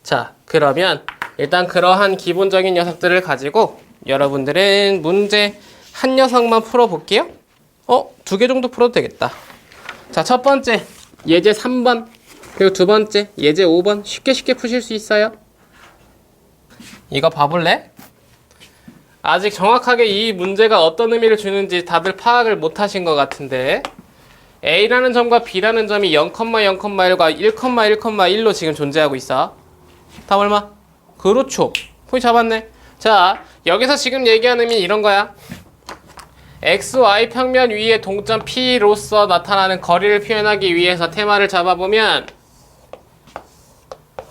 자, 그러면 일단 그러한 기본적인 녀석들을 가지고 여러분들은 문제 한 녀석만 풀어볼게요. 2개 정도 풀어도 되겠다. 자, 첫 번째 예제 3번 그리고 두 번째 예제 5번 쉽게 푸실 수 있어요. 이거 봐볼래? 아직 정확하게 이 문제가 어떤 의미를 주는지 다들 파악을 못하신 것 같은데 A라는 점과 B라는 점이 0,0,1과 1,1,1로 지금 존재하고 있어. 답 얼마? 그렇죠. 포인트 잡았네. 자, 여기서 지금 얘기하는 의미는 이런 거야. XY 평면 위에 동점 P로서 나타나는 거리를 표현하기 위해서 테마를 잡아보면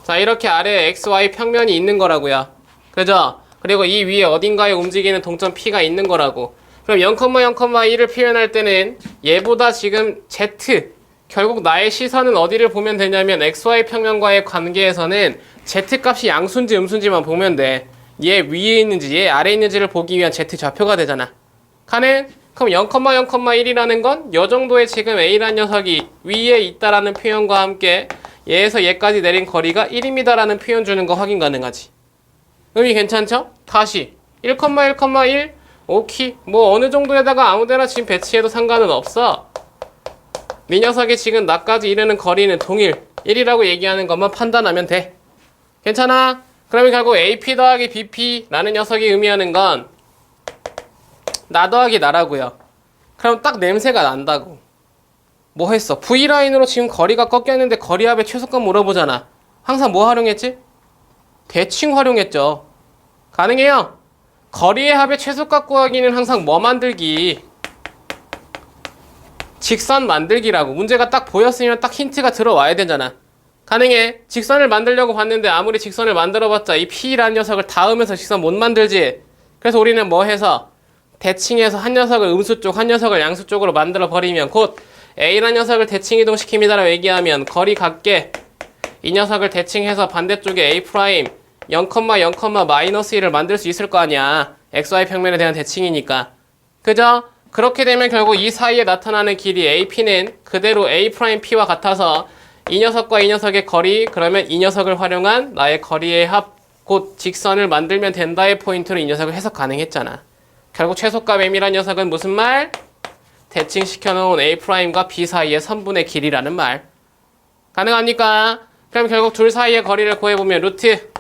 자, 이렇게 아래에 XY 평면이 있는 거라고요. 그죠? 그리고 이 위에 어딘가에 움직이는 동점 P가 있는 거라고. 그럼 0,0,1을 표현할 때는 얘보다 지금 Z, 결국 나의 시선은 어디를 보면 되냐면 XY 평면과의 관계에서는 Z값이 양수인지 음수인지만 보면 돼. 얘 위에 있는지 얘 아래에 있는지를 보기 위한 Z 좌표가 되잖아. 가능? 그럼 0,0,1이라는 건 요 정도의 지금 A라는 녀석이 위에 있다라는 표현과 함께 얘에서 얘까지 내린 거리가 1입니다라는 표현 주는 거 확인 가능하지. 의미 괜찮죠? 다시 1,1,1 오케이. 뭐 어느 정도에다가 아무데나 지금 배치해도 상관은 없어. 이 녀석이 지금 나까지 이르는 거리는 동일 1이라고 얘기하는 것만 판단하면 돼. 괜찮아? 그러면 결국 AP 더하기 BP라는 녀석이 의미하는 건 나 더하기 나라고요. 그럼 딱 냄새가 난다고. 뭐 했어? V라인으로 지금 거리가 꺾였는데 거리합의 최소값 물어보잖아. 항상 뭐 활용했지? 대칭 활용했죠. 가능해요? 거리의 합의 최소값 구하기는 항상 뭐 만들기? 직선 만들기라고. 문제가 딱 보였으면 딱 힌트가 들어와야 되잖아. 가능해. 직선을 만들려고 봤는데 아무리 직선을 만들어봤자 이 P라는 녀석을 닿으면서 직선 못 만들지. 그래서 우리는 뭐 해서 대칭해서 한 녀석을 음수 쪽, 한 녀석을 양수 쪽으로 만들어 버리면 곧 A라는 녀석을 대칭 이동시킵니다라고 얘기하면 거리 같게 이 녀석을 대칭해서 반대쪽에 A 프라임 0,0, 마이너스 1을 만들 수 있을 거 아니야. XY 평면에 대한 대칭이니까. 그죠? 그렇게 되면 결국 이 사이에 나타나는 길이 AP는 그대로 A 프라임 P와 같아서 이 녀석과 이 녀석의 거리, 그러면 이 녀석을 활용한 나의 거리의 합, 곧 직선을 만들면 된다의 포인트로 이 녀석을 해석 가능했잖아. 결국 최소값 M이란 녀석은 무슨 말? 대칭시켜놓은 A'과 B 사이의 선분의 길이라는 말. 가능합니까? 그럼 결국 둘 사이의 거리를 구해보면 루트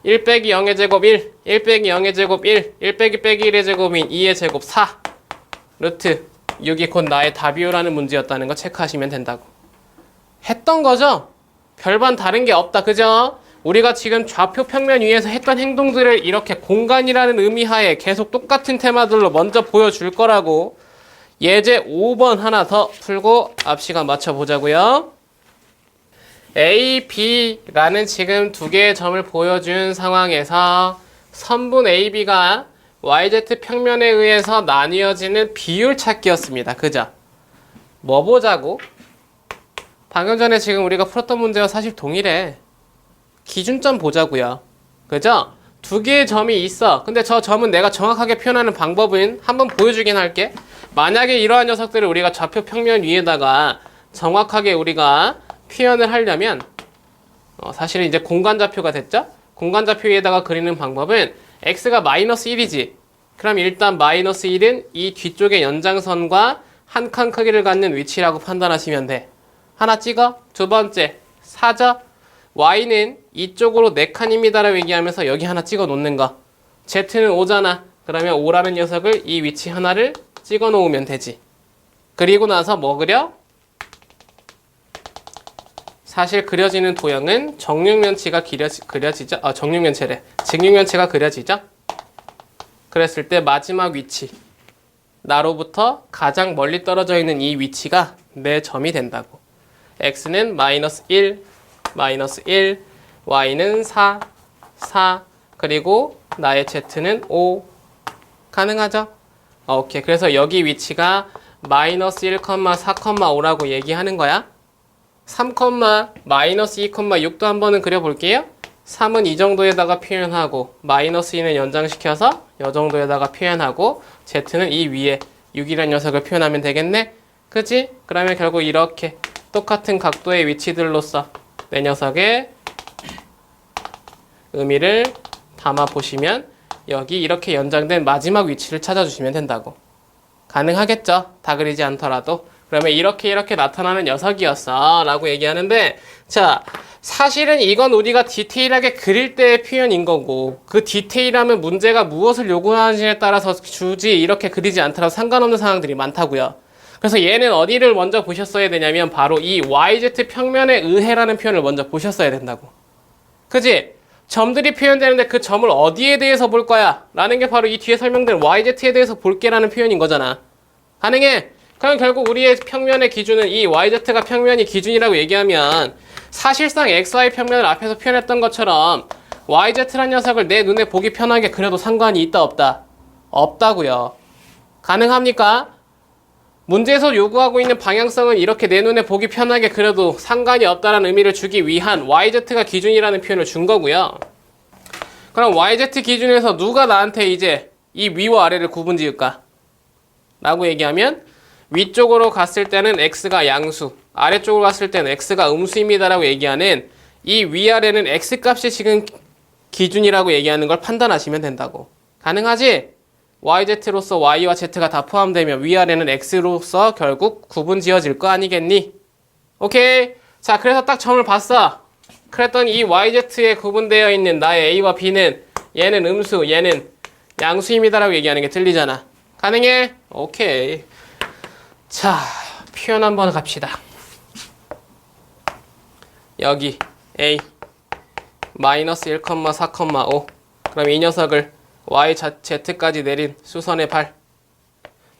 1 빼기 0의 제곱 1, 1 빼기 0의 제곱 1, 1 빼기 1의 제곱인 2의 제곱 4 루트 6이 곧 나의 답이요라는 문제였다는 거 체크하시면 된다고. 했던 거죠? 별반 다른 게 없다. 그죠? 우리가 지금 좌표 평면 위에서 했던 행동들을 이렇게 공간이라는 의미하에 계속 똑같은 테마들로 먼저 보여줄 거라고. 예제 5번 하나 더 풀고 앞 시간 맞춰보자고요. A, B라는 지금 두 개의 점을 보여준 상황에서 선분 A, B가 YZ 평면에 의해서 나뉘어지는 비율 찾기였습니다. 그죠? 뭐 보자고? 방금 전에 지금 우리가 풀었던 문제와 사실 동일해. 기준점 보자고요. 그죠? 두 개의 점이 있어. 근데 저 점은 내가 정확하게 표현하는 방법은 한번 보여주긴 할게. 만약에 이러한 녀석들을 우리가 좌표 평면 위에다가 정확하게 우리가 표현을 하려면 사실은 이제 공간좌표가 됐죠? 공간좌표 위에다가 그리는 방법은 x가 마이너스 1이지. 그럼 일단 마이너스 1은 이 뒤쪽의 연장선과 한 칸 크기를 갖는 위치라고 판단하시면 돼. 하나 찍어. 두 번째, 사죠? y는 이쪽으로 4칸입니다 라고 얘기하면서 여기 하나 찍어 놓는 거. z는 5잖아. 그러면 5라는 녀석을 이 위치 하나를 찍어 놓으면 되지. 그리고 나서 뭐 그려? 사실 그려지는 도형은 정육면체가 그려지죠? 정육면체래. 직육면체가 그려지죠? 그랬을 때 마지막 위치. 나로부터 가장 멀리 떨어져 있는 이 위치가 내 점이 된다고. x는 마이너스 1, 마이너스 1, y는 4, 4, 그리고 나의 z는 5. 가능하죠? 오케이. 그래서 여기 위치가 마이너스 1, 4,5라고 얘기하는 거야. 3, 마이너스 2,6도 한번은 그려볼게요. 3은 이 정도에다가 표현하고 마이너스 2는 연장시켜서 이 정도에다가 표현하고 z는 이 위에 6이라는 녀석을 표현하면 되겠네? 그치? 그러면 결국 이렇게 똑같은 각도의 위치들로서 내 녀석의 의미를 담아보시면 여기 이렇게 연장된 마지막 위치를 찾아주시면 된다고. 가능하겠죠? 다 그리지 않더라도. 그러면 이렇게 나타나는 녀석이었어 라고 얘기하는데, 자, 사실은 이건 우리가 디테일하게 그릴 때의 표현인 거고, 그 디테일하면 문제가 무엇을 요구하는지에 따라서 굳이 이렇게 그리지 않더라도 상관없는 상황들이 많다고요. 그래서 얘는 어디를 먼저 보셨어야 되냐면 바로 이 YZ 평면에 의해라는 표현을 먼저 보셨어야 된다고. 그지? 점들이 표현되는데 그 점을 어디에 대해서 볼 거야? 라는 게 바로 이 뒤에 설명된 YZ에 대해서 볼게 라는 표현인 거잖아. 가능해? 그럼 결국 우리의 평면의 기준은 이 YZ가 평면이 기준이라고 얘기하면 사실상 XY 평면을 앞에서 표현했던 것처럼 YZ라는 녀석을 내 눈에 보기 편하게 그려도 상관이 있다 없다? 없다고요. 가능합니까? 문제에서 요구하고 있는 방향성은 이렇게 내 눈에 보기 편하게 그려도 상관이 없다는 의미를 주기 위한 YZ가 기준이라는 표현을 준 거고요. 그럼 YZ 기준에서 누가 나한테 이제 이 위와 아래를 구분 지을까? 라고 얘기하면 위쪽으로 갔을 때는 X가 양수, 아래쪽으로 갔을 때는 X가 음수입니다 라고 얘기하는 이 위아래는 X값이 지금 기준이라고 얘기하는 걸 판단하시면 된다고. 가능하지? yz로서 y와 z가 다 포함되면 위아래는 x로서 결국 구분 지어질 거 아니겠니? 오케이. 자, 그래서 딱 점을 봤어. 그랬더니 이 yz에 구분되어 있는 나의 a와 b는 얘는 음수, 얘는 양수입니다라고 얘기하는 게 들리잖아. 가능해? 오케이. 자, 표현 한번 갑시다. 여기 a 마이너스 1,4,5. 그럼 이 녀석을 y, z까지 내린 수선의 발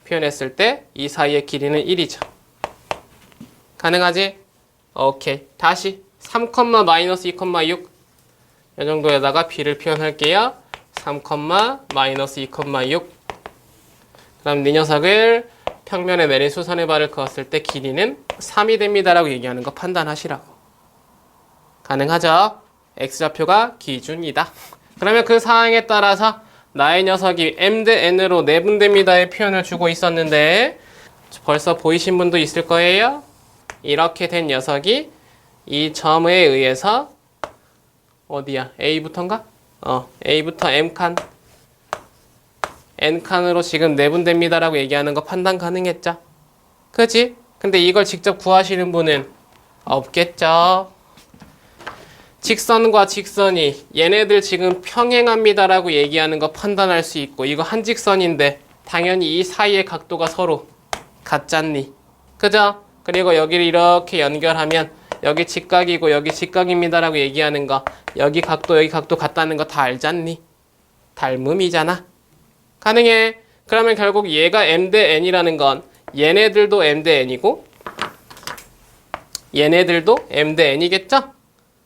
표현했을 때 이 사이의 길이는 1이죠. 가능하지? 오케이. 다시 3, 마이너스 2,6 이 정도에다가 b를 표현할게요. 3, 마이너스 2,6 그럼 이 녀석을 평면에 내린 수선의 발을 그었을 때 길이는 3이 됩니다라고 얘기하는 거 판단하시라고. 가능하죠? x좌표가 기준이다. 그러면 그 사항에 따라서 나의 녀석이 m 대 n으로 내분됩니다의 표현을 주고 있었는데 벌써 보이신 분도 있을 거예요. 이렇게 된 녀석이 이 점에 의해서 어디야? A부터인가? A부터 M칸 N칸으로 지금 내분됩니다라고 얘기하는 거 판단 가능했죠? 그치? 근데 이걸 직접 구하시는 분은 없겠죠? 직선과 직선이 얘네들 지금 평행합니다라고 얘기하는 거 판단할 수 있고 이거 한 직선인데 당연히 이 사이의 각도가 서로 같잖니? 그죠? 그리고 여기를 이렇게 연결하면 여기 직각이고 여기 직각입니다라고 얘기하는 거 여기 각도 같다는 거 다 알잖니? 닮음이잖아. 가능해. 그러면 결국 얘가 m 대 n이라는 건 얘네들도 m 대 n이고 얘네들도 m 대 n이겠죠?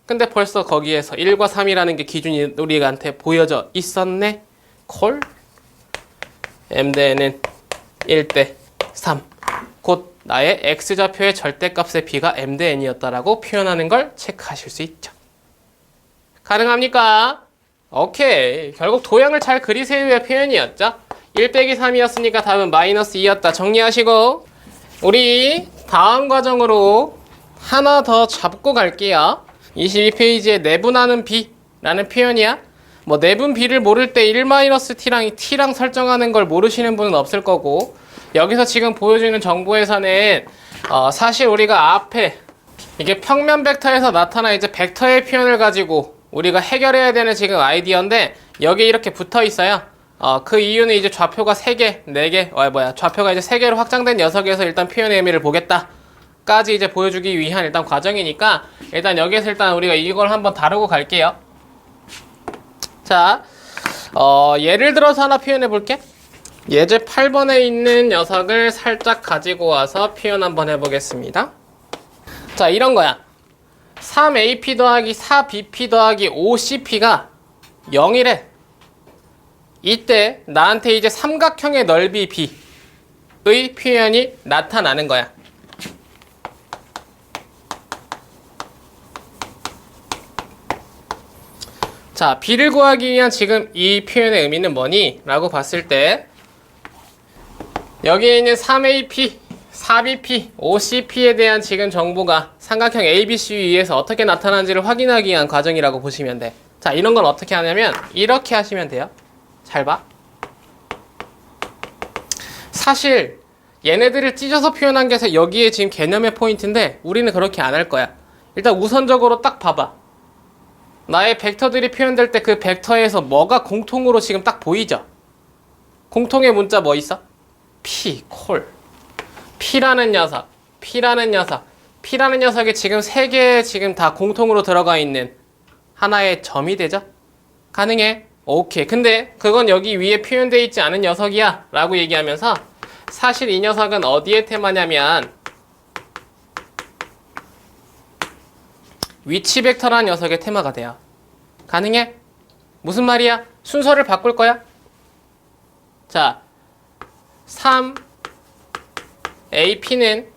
근데 벌써 거기에서 1과 3이라는 게 기준이 우리한테 보여져 있었네. 콜 m 대 n은 1대 3 곧 나의 x좌표의 절대값의 b가 m 대 n이었다라고 표현하는 걸 체크하실 수 있죠. 가능합니까? 오케이. 결국 도형을 잘 그리세요의 표현이었죠. 1 빼기 3이었으니까 답은 마이너스 2였다. 정리하시고 우리 다음 과정으로 하나 더 잡고 갈게요. 22페이지에 내분하는 b라는 표현이야. 뭐 내분 b를 모를 때 1-t랑 t랑 설정하는 걸 모르시는 분은 없을 거고 여기서 지금 보여주는 정보에서는 사실 우리가 앞에 이게 평면 벡터에서 나타난 이제 벡터의 표현을 가지고 우리가 해결해야 되는 지금 아이디어인데 여기 이렇게 붙어 있어요. 그 이유는 이제 좌표가 3개, 4개, 좌표가 이제 3개로 확장된 녀석에서 일단 표현의 의미를 보겠다. 까지 이제 보여주기 위한 일단 과정이니까 일단 여기에서 일단 우리가 이걸 한번 다루고 갈게요. 자, 예를 들어서 하나 표현해 볼게. 예제 8번에 있는 녀석을 살짝 가지고 와서 표현 한번 해보겠습니다. 자, 이런 거야. 3AP 더하기 4BP 더하기 5CP가 0이래. 이때 나한테 이제 삼각형의 넓이 B의 표현이 나타나는 거야. 자, B를 구하기 위한 지금 이 표현의 의미는 뭐니? 라고 봤을 때 여기에 있는 3AP, 4BP, 5CP에 대한 지금 정보가 삼각형 ABC 위에서 어떻게 나타나는지를 확인하기 위한 과정이라고 보시면 돼. 자, 이런 건 어떻게 하냐면 이렇게 하시면 돼요. 잘 봐. 사실 얘네들을 찢어서 표현한 게 여기에 지금 개념의 포인트인데 우리는 그렇게 안 할 거야. 일단 우선적으로 딱 봐봐. 나의 벡터들이 표현될 때 그 벡터에서 뭐가 공통으로 지금 딱 보이죠? 공통의 문자 뭐 있어? P, 콜. P라는 녀석이 지금 3개 지금 다 공통으로 들어가 있는 하나의 점이 되죠? 가능해? 오케이. 근데 그건 여기 위에 표현되어 있지 않은 녀석이야 라고 얘기하면서 사실 이 녀석은 어디에 테마냐면 위치 벡터라는 녀석의 테마가 돼요. 가능해? 무슨 말이야? 순서를 바꿀 거야? 자, 3AP는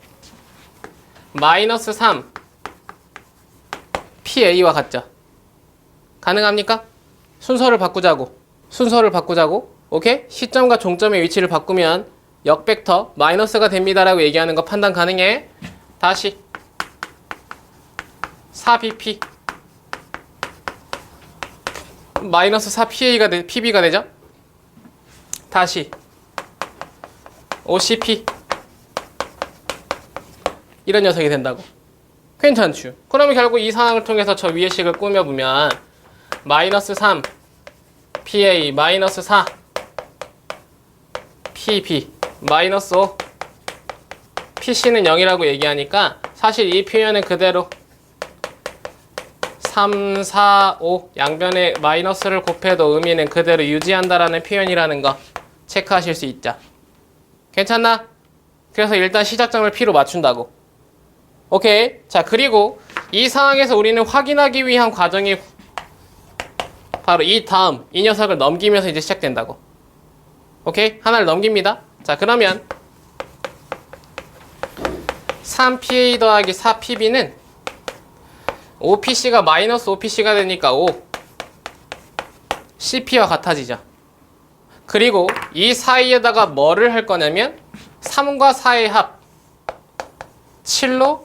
마이너스 3 PA와 같죠? 가능합니까? 순서를 바꾸자고. 오케이? 시점과 종점의 위치를 바꾸면 역벡터 마이너스가 됩니다라고 얘기하는 거 판단 가능해? 다시 4BP 마이너스 4PA가 PB가 되죠? 다시 OCP 이런 녀석이 된다고. 괜찮죠? 그러면 결국 이 상황을 통해서 저 위의 식을 꾸며보면 마이너스 3 PA 마이너스 4 PB 마이너스 5 PC는 0이라고 얘기하니까 사실 이 표현은 그대로 3, 4, 5 양변에 마이너스를 곱해도 의미는 그대로 유지한다라는 표현이라는 거 체크하실 수 있죠. 괜찮나? 그래서 일단 시작점을 P로 맞춘다고. 오케이. 자, 그리고 이 상황에서 우리는 확인하기 위한 과정이 바로 이 다음 이 녀석을 넘기면서 이제 시작된다고. 오케이? 하나를 넘깁니다. 자, 그러면 3PA 더하기 4PB는 5PC가 마이너스 5PC가 되니까 5 CP와 같아지죠. 그리고 이 사이에다가 뭐를 할 거냐면 3과 4의 합 7로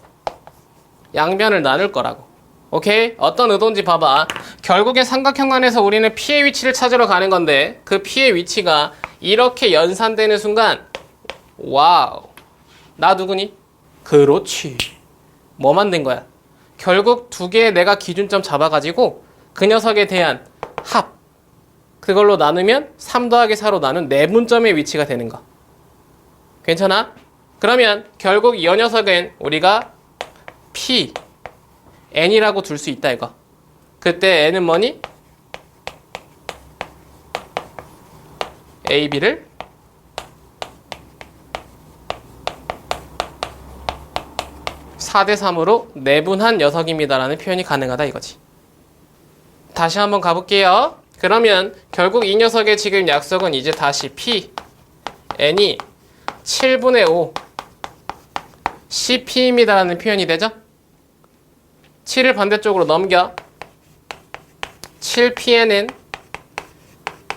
양변을 나눌 거라고. 오케이? 어떤 의도인지 봐봐. 결국에 삼각형 안에서 우리는 P의 위치를 찾으러 가는 건데 그 P의 위치가 이렇게 연산되는 순간 와우, 나 누구니? 그렇지. 뭐 만든 거야? 결국 두 개의 내가 기준점 잡아가지고 그 녀석에 대한 합 그걸로 나누면 3 더하기 4로 나눈 내분점의 위치가 되는 거. 괜찮아? 그러면 결국 이 녀석은 우리가 P, N이라고 둘 수 있다 이거. 그때 N은 뭐니? A, B를 4대 3으로 내분한 녀석입니다라는 표현이 가능하다 이거지. 다시 한번 가볼게요. 그러면 결국 이 녀석의 지금 약속은 이제 다시 P, N이 7분의 5 CP입니다라는 표현이 되죠? 7을 반대쪽으로 넘겨 7PN은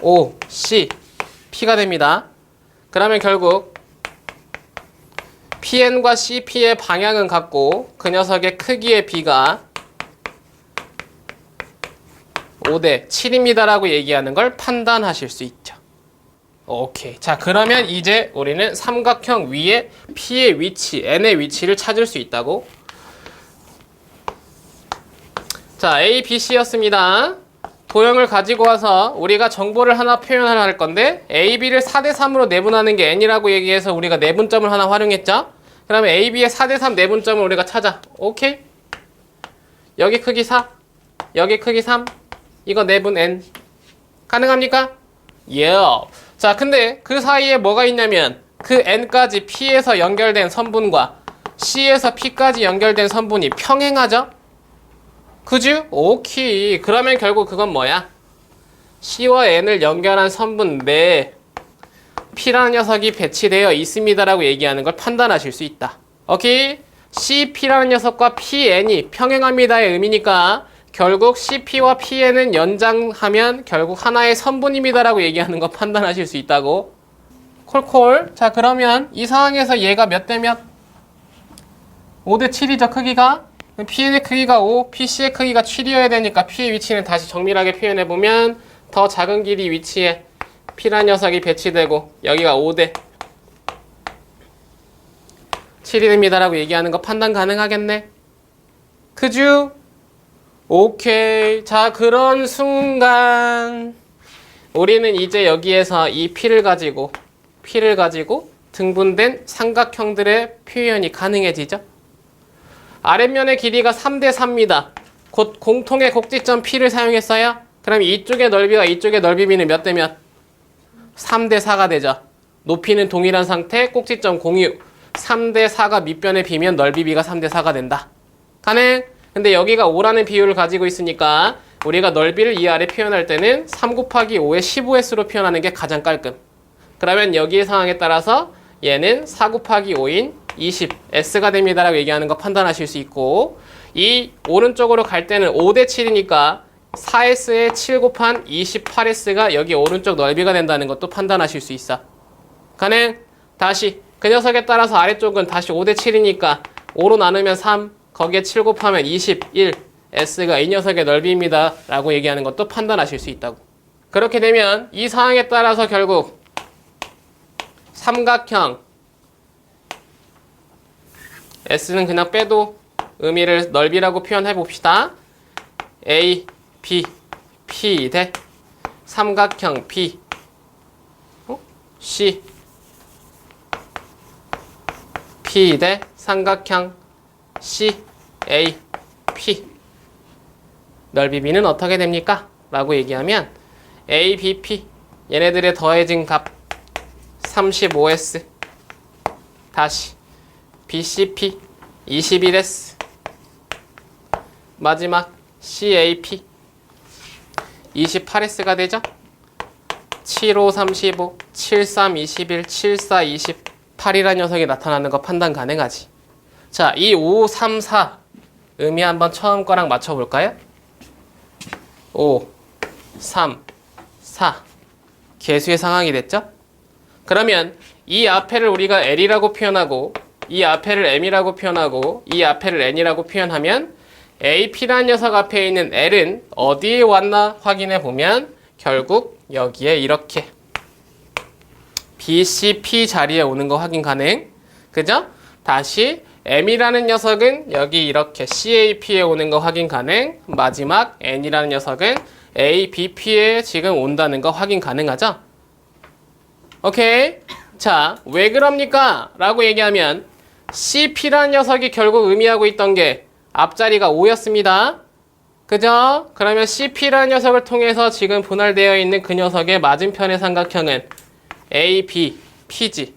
5C P가 됩니다. 그러면 결국 PN과 CP의 방향은 같고 그 녀석의 크기의 B가 5대 7입니다라고 얘기하는 걸 판단하실 수 있죠. 오케이. 자, 그러면 이제 우리는 삼각형 위에 P의 위치, N의 위치를 찾을 수 있다고. 자, A, B, C였습니다. 도형을 가지고 와서 우리가 정보를 하나 표현을 할 건데 A, B를 4대 3으로 내분하는 게 N이라고 얘기해서 우리가 내분점을 하나 활용했죠. 그러면 A, B의 4대 3 내분점을 우리가 찾아. 오케이? 여기 크기 4, 여기 크기 3, 이거 내분 N. 가능합니까? 예. 자, 근데 그 사이에 뭐가 있냐면 그 N까지 P에서 연결된 선분과 C에서 P까지 연결된 선분이 평행하죠? 그죠? 오케이. 그러면 결국 그건 뭐야? C와 N을 연결한 선분 내에 P라는 녀석이 배치되어 있습니다라고 얘기하는 걸 판단하실 수 있다. 오케이? CP라는 녀석과 PN이 평행합니다의 의미니까 결국 CP와 PN은 연장하면 결국 하나의 선분입니다라고 얘기하는 거 판단하실 수 있다고. 콜콜. 자, 그러면 이 상황에서 얘가 몇 대 몇? 5대 7이죠, 크기가. P의 크기가 5, PC의 크기가 7이어야 되니까 P의 위치는 다시 정밀하게 표현해보면 더 작은 길이 위치에 P라는 녀석이 배치되고 여기가 5대 7이 됩니다라고 얘기하는 거 판단 가능하겠네? 그죠? 오케이. 자, 그런 순간 우리는 이제 여기에서 이 P를 가지고 등분된 삼각형들의 표현이 가능해지죠? 아랫면의 길이가 3대 3입니다. 곧 공통의 곡지점 P를 사용했어요. 그럼 이쪽의 넓이와 이쪽의 넓이 B는 몇 대 몇? 3대 4가 되죠. 높이는 동일한 상태, 꼭지점 공유. 3대 4가 밑변에 비면 넓이 B가 3대 4가 된다. 가능? 근데 여기가 5라는 비율을 가지고 있으니까 우리가 넓이를 이 아래 표현할 때는 3 곱하기 5의 15S로 표현하는 게 가장 깔끔. 그러면 여기의 상황에 따라서 얘는 4 곱하기 5인 20S가 됩니다라고 얘기하는 거 판단하실 수 있고, 이 오른쪽으로 갈 때는 5대 7이니까 4S에 7 곱한 28S가 여기 오른쪽 넓이가 된다는 것도 판단하실 수 있어. 가능? 다시 그 녀석에 따라서 아래쪽은 다시 5대 7이니까 5로 나누면 3, 거기에 7 곱하면 21 S가 이 녀석의 넓이입니다 라고 얘기하는 것도 판단하실 수 있다고. 그렇게 되면 이 상황에 따라서 결국 삼각형 S는 그냥 빼도 의미를 넓이라고 표현해 봅시다. A, B, P 대 삼각형 B, C, P 대 삼각형 C, A, P. 넓이 B는 어떻게 됩니까? 라고 얘기하면 A, B, P 얘네들의 더해진 값 35S 다시 BCP 21S 마지막 CAP 28S가 되죠? 75, 35, 73, 21, 74, 28이라는 녀석이 나타나는 거 판단 가능하지. 자, 이 5, 3, 4 의미 한번 처음 거랑 맞춰볼까요? 5, 3, 4 개수의 상황이 됐죠? 그러면 이 앞에를 우리가 L이라고 표현하고 이 앞에를 M이라고 표현하고 이 앞에를 N이라고 표현하면 AP라는 녀석 앞에 있는 L은 어디에 왔나 확인해 보면 결국 여기에 이렇게 BCP 자리에 오는 거 확인 가능. 그죠? 다시 M이라는 녀석은 여기 이렇게 CAP에 오는 거 확인 가능. 마지막 N이라는 녀석은 ABP에 지금 온다는 거 확인 가능하죠? 오케이? 자, 왜 그럽니까? 라고 얘기하면 CP라는 녀석이 결국 의미하고 있던 게 앞자리가 5였습니다. 그죠? 그러면 CP라는 녀석을 통해서 지금 분할되어 있는 그 녀석의 맞은편의 삼각형은 AB, PG.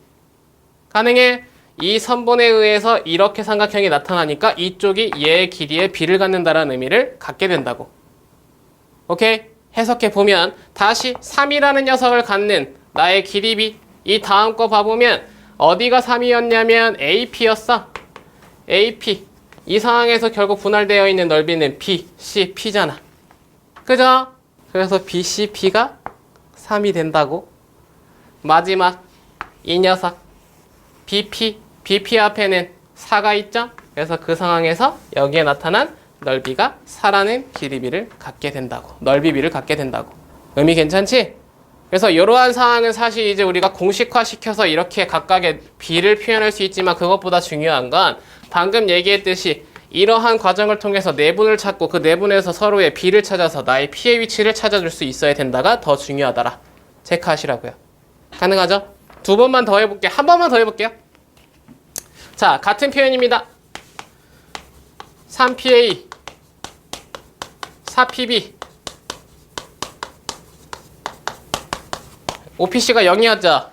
가능해? 이 선본에 의해서 이렇게 삼각형이 나타나니까 이쪽이 얘의 길이의 B를 갖는다라는 의미를 갖게 된다고. 오케이? 해석해 보면 다시 3이라는 녀석을 갖는 나의 길이 B. 이 다음 거 봐보면 어디가 3이었냐면 AP였어. AP. 이 상황에서 결국 분할되어 있는 넓이는 BCP잖아. 그죠? 그래서 BCP가 3이 된다고. 마지막 이 녀석 BP 앞에는 4가 있죠? 그래서 그 상황에서 여기에 나타난 넓이가 4라는 길이 B를 갖게 된다고. 넓이 B를 갖게 된다고. 의미 괜찮지? 그래서 이러한 상황은 사실 이제 우리가 공식화 시켜서 이렇게 각각의 B를 표현할 수 있지만 그것보다 중요한 건 방금 얘기했듯이 이러한 과정을 통해서 내분을 찾고 그 내분에서 서로의 B를 찾아서 나의 P의 위치를 찾아줄 수 있어야 된다가 더 중요하더라. 체크하시라고요. 가능하죠? 두 번만 더 해볼게요. 한 번만 더 해볼게요. 자, 같은 표현입니다. 3PA 4PB OPC가 0이었죠?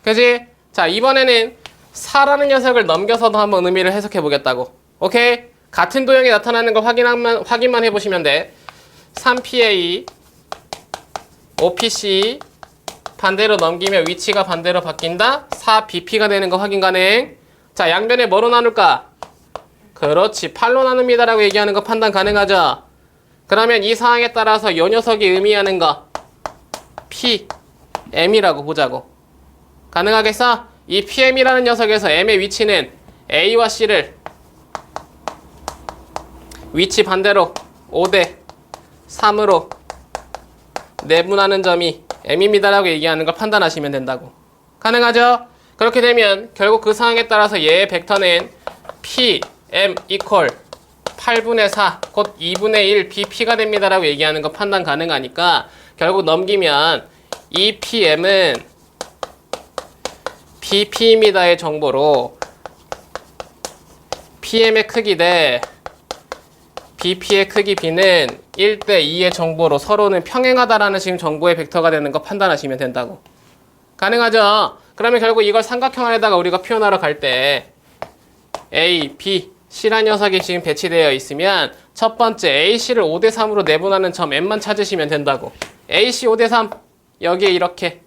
그지? 자, 이번에는 4라는 녀석을 넘겨서도 한번 의미를 해석해 보겠다고. 오케이? 같은 도형이 나타나는 걸 확인만 해보시면 돼. 3PA OPC 반대로 넘기면 위치가 반대로 바뀐다. 4BP가 되는 거 확인 가능. 자, 양변에 뭐로 나눌까? 그렇지, 8로 나눕니다 라고 얘기하는 거 판단 가능하죠? 그러면 이 상황에 따라서 이 녀석이 의미하는 거 PM이라고 보자고. 가능하겠어? 이 PM이라는 녀석에서 M의 위치는 A와 C를 위치 반대로 5대 3으로 내분하는 점이 M입니다 라고 얘기하는 걸 판단하시면 된다고. 가능하죠? 그렇게 되면 결국 그 상황에 따라서 얘의 벡터는 PM 이퀄 8분의 4 곧 2분의 1 BP가 됩니다 라고 얘기하는 거 판단 가능하니까 결국 넘기면 이 PM은 BP입니다의 정보로 PM의 크기 대 BP의 크기 B는 1대 2의 정보로 서로는 평행하다라는 지금 정보의 벡터가 되는 거 판단하시면 된다고. 가능하죠? 그러면 결국 이걸 삼각형 안에다가 우리가 표현하러 갈 때 A, B, C라는 녀석이 지금 배치되어 있으면 첫 번째 AC를 5대 3으로 내분하는 점 M만 찾으시면 된다고. AC 5대 3 여기에 이렇게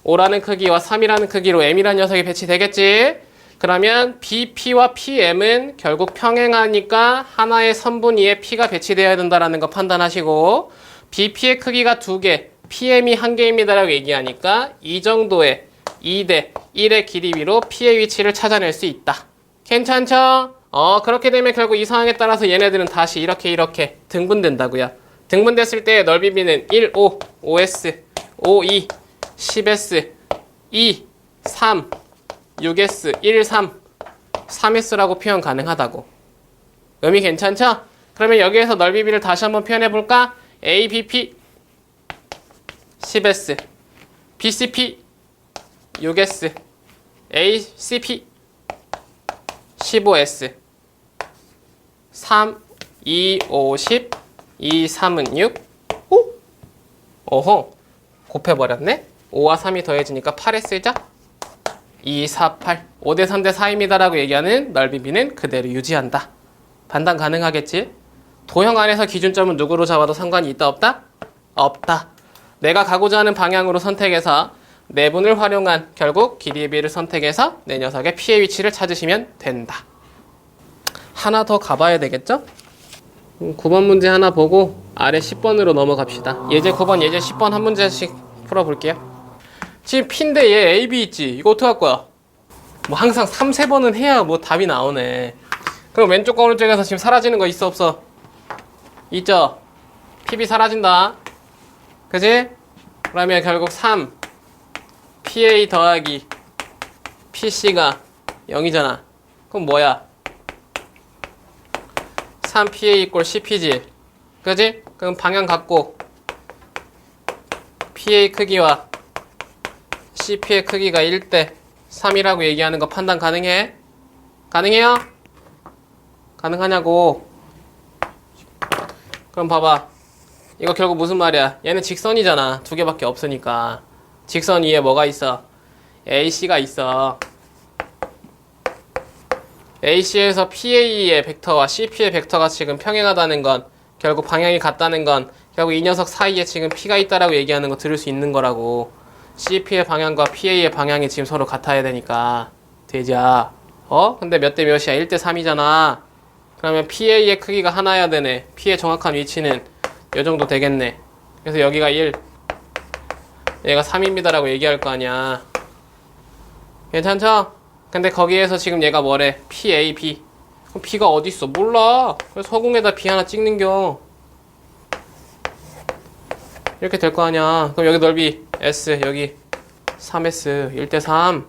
5라는 크기와 3이라는 크기로 M이라는 녀석이 배치되겠지? 그러면 BP와 PM은 결국 평행하니까 하나의 선분위에 P가 배치되어야 된다는 거 판단하시고 BP의 크기가 2개, PM이 1개입니다 라고 얘기하니까 이 정도의 2대 1의 길이 위로 P의 위치를 찾아낼 수 있다. 괜찮죠? 그렇게 되면 결국 이 상황에 따라서 얘네들은 다시 이렇게 등분된다고요. 등분됐을 때 넓이 B는 1, 5, 5S, 5, 2, 10S, 2, 3, 6S, 1, 3, 3S라고 표현 가능하다고. 의미 괜찮죠? 그러면 여기에서 넓이비를 다시 한번 표현해볼까? ABP 10S, BCP 6S, ACP 15S, 3, 2, 5, 10, 2, 3은 6. 오? 어허, 곱해버렸네? 5와 3이 더해지니까 8S죠? 2, 4, 8. 5대 3대 4입니다 라고 얘기하는 넓이비는 그대로 유지한다. 판단 가능하겠지? 도형 안에서 기준점은 누구로 잡아도 상관이 있다 없다? 없다. 내가 가고자 하는 방향으로 선택해서 내분을 활용한 결국 길이의 비를 선택해서 내 녀석의 P의 위치를 찾으시면 된다. 하나 더 가봐야 되겠죠? 9번 문제 하나 보고 아래 10번으로 넘어갑시다. 예제 9번, 예제 10번 한 문제씩 풀어볼게요. 지금 P인데 얘 AB 있지? 이거 어떡할 거야? 뭐 항상 3, 3번은 해야 뭐 답이 나오네. 그럼 왼쪽과 오른쪽에서 지금 사라지는 거 있어 없어? 있죠? PB 사라진다. 그지? 그러면 결국 3 PA 더하기 PC가 0이잖아. 그럼 뭐야? 3PA = CP지. 그지? 그럼 방향 같고 PA 크기와 CP의 크기가 1대 3이라고 얘기하는 거 판단 가능해? 가능해요? 가능하냐고. 그럼 봐봐. 이거 결국 무슨 말이야? 얘는 직선이잖아. 두 개밖에 없으니까. 직선 위에 뭐가 있어? AC가 있어. AC에서 PA의 벡터와 CP의 벡터가 지금 평행하다는 건, 결국 방향이 같다는 건, 결국 이 녀석 사이에 지금 P가 있다라고 얘기하는 거 들을 수 있는 거라고. CP의 방향과 PA의 방향이 지금 서로 같아야 되니까. 되자. 근데 몇 대 몇이야? 1대 3이잖아. 그러면 PA의 크기가 하나여야 되네. P의 정확한 위치는 요 정도 되겠네. 그래서 여기가 1, 얘가 3입니다라고 얘기할 거 아니야. 괜찮죠? 근데 거기에서 지금 얘가 뭐래? PAB. 그럼 B가 어딨어? 몰라. 그래서 허공에다 B 하나 찍는겨. 이렇게 될 거 아니야. 그럼 여기 넓이 S, 여기 3S, 1대 3.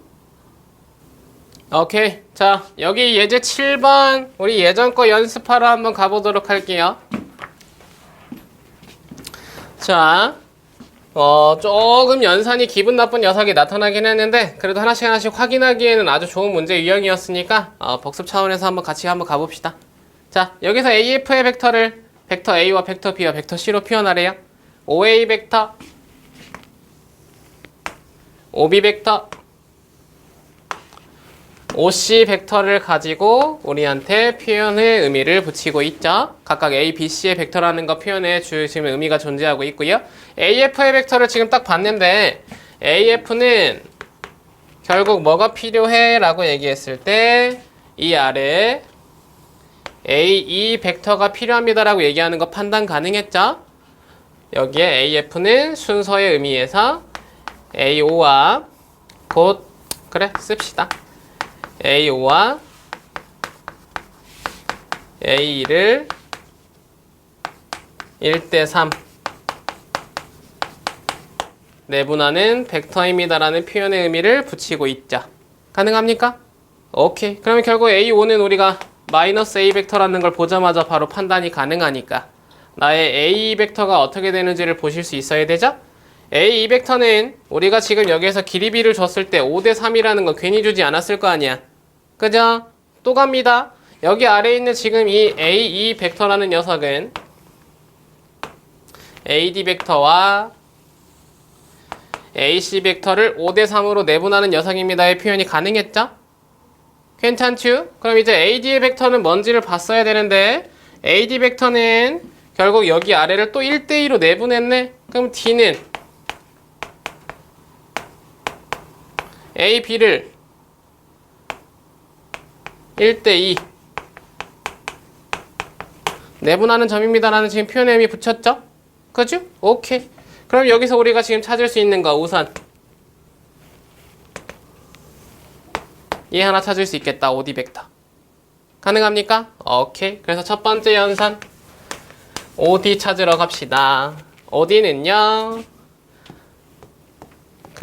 오케이. 자, 여기 예제 7번 우리 예전 거 연습하러 한번 가보도록 할게요. 자, 조금 연산이 기분 나쁜 녀석이 나타나긴 했는데 그래도 하나씩 하나씩 확인하기에는 아주 좋은 문제 유형이었으니까 복습 차원에서 한번 같이 한번 가봅시다. 자, 여기서 AF의 벡터를 벡터 A와 벡터 B와 벡터 C로 표현하래요. OA 벡터, OB 벡터, OC 벡터를 가지고 우리한테 표현의 의미를 붙이고 있죠. 각각 A, B, C의 벡터라는 거 표현에 지금 의미가 존재하고 있고요. AF의 벡터를 지금 딱 봤는데 AF는 결국 뭐가 필요해? 라고 얘기했을 때 이 아래 AE 벡터가 필요합니다 라고 얘기하는 거 판단 가능했죠? 여기에 AF는 순서의 의미에서 AO와 곧 그래 씁시다. AO와 A를 1대 3 내분하는 벡터입니다라는 표현의 의미를 붙이고 있자. 가능합니까? 오케이. 그러면 결국 A5는 우리가 마이너스 A 벡터라는 걸 보자마자 바로 판단이 가능하니까 나의 A 벡터가 어떻게 되는지를 보실 수 있어야 되죠? A 벡터는 우리가 지금 여기에서 길이 B를 줬을 때 5대 3이라는 건 괜히 주지 않았을 거 아니야. 그죠? 또 갑니다. 여기 아래에 있는 지금 이 AE 벡터라는 녀석은 AD 벡터와 AC 벡터를 5대 3으로 내분하는 녀석입니다의 표현이 가능했죠? 괜찮죠? 그럼 이제 AD의 벡터는 뭔지를 봤어야 되는데 AD 벡터는 결국 여기 아래를 또 1대2로 내분했네? 그럼 D는 A, B를 1대2 내분하는 점입니다라는 지금 표현의 의미 붙였죠? 그죠? 오케이. 그럼 여기서 우리가 지금 찾을 수 있는 거 우선 얘 하나 찾을 수 있겠다. OD 벡터. 가능합니까? 오케이. 그래서 첫 번째 연산 OD 찾으러 갑시다. OD는요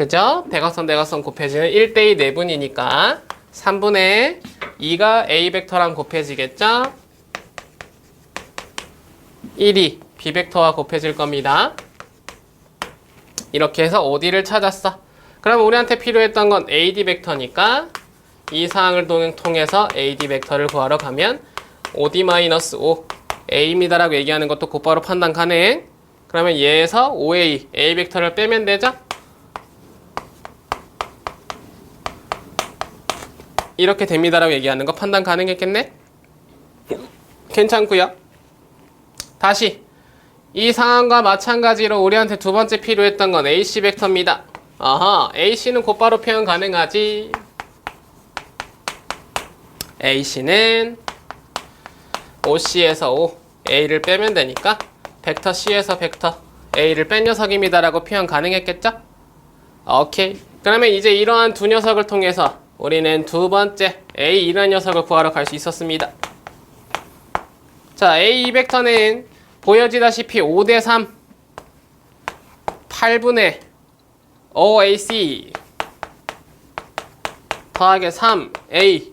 그죠? 대각선 곱해지는 1대2 내분이니까 3분의 2가 A 벡터랑 곱해지겠죠? 1이 B 벡터와 곱해질 겁니다. 이렇게 해서 OD를 찾았어. 그럼 우리한테 필요했던 건 AD 벡터니까 이 사항을 통해서 AD 벡터를 구하러 가면 OD-O A입니다라고 얘기하는 것도 곧바로 판단 가능. 그러면 얘에서 OA, A 벡터를 빼면 되죠? 이렇게 됩니다라고 얘기하는 거 판단 가능했겠네? 괜찮고요. 다시 이 상황과 마찬가지로 우리한테 두 번째 필요했던 건 AC 벡터입니다. 아하, AC는 곧바로 표현 가능하지. AC는 OC에서 O, A를 빼면 되니까 벡터 C에서 벡터 A를 뺀 녀석입니다라고 표현 가능했겠죠? 오케이. 그러면 이제 이러한 두 녀석을 통해서 우리는 두 번째 A 이라는 녀석을 구하러 갈 수 있었습니다. 자, A 벡터는 보여지다시피 5대3 8분의 OAC 더하기 3A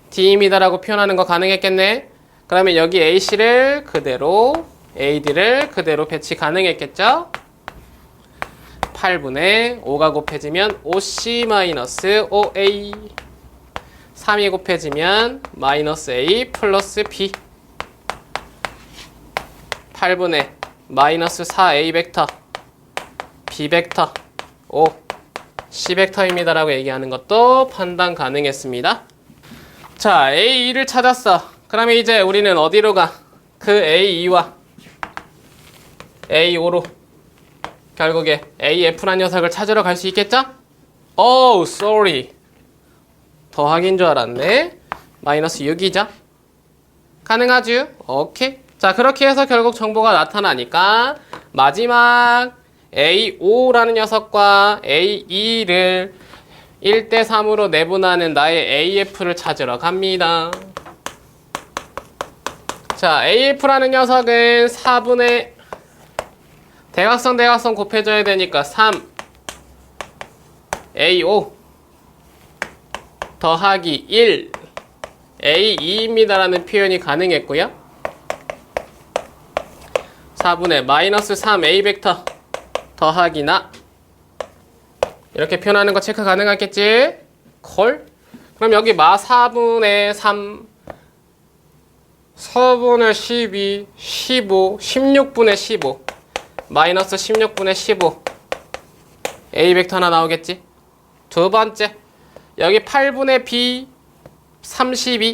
D입니다라고 표현하는 거 가능했겠네. 그러면 여기 AC를 그대로 AD를 그대로 배치 가능했겠죠? 8분의 5가 곱해지면 OC-OA 3이 곱해지면 마이너스 A 플러스 B 8분의 마이너스 4A 벡터 B 벡터 O C 벡터입니다 라고 얘기하는 것도 판단 가능했습니다. 자, A2를 찾았어. 그러면 이제 우리는 어디로 가? 그 A2와 A5로 결국에 AF라는 녀석을 찾으러 갈 수 있겠죠? Oh, sorry. 더하기인 줄 알았네. 마이너스 6이죠? 가능하죠? 오케이. 자, 그렇게 해서 결국 정보가 나타나니까 마지막 A5라는 녀석과 A2를 1대3으로 내분하는 나의 AF를 찾으러 갑니다. 자, AF라는 녀석은 4분의 대각선 곱해줘야 되니까 3 A5 더하기 1 A2입니다 라는 표현이 가능했고요. 4분의 마이너스 3 A 벡터 더하기 나 이렇게 표현하는 거 체크 가능하겠지? 콜? 그럼 여기 마 4분의 3 4분의 12 15 16분의 15 마이너스 16분의 15 A 벡터 하나 나오겠지? 두 번째 여기 8분의 B 32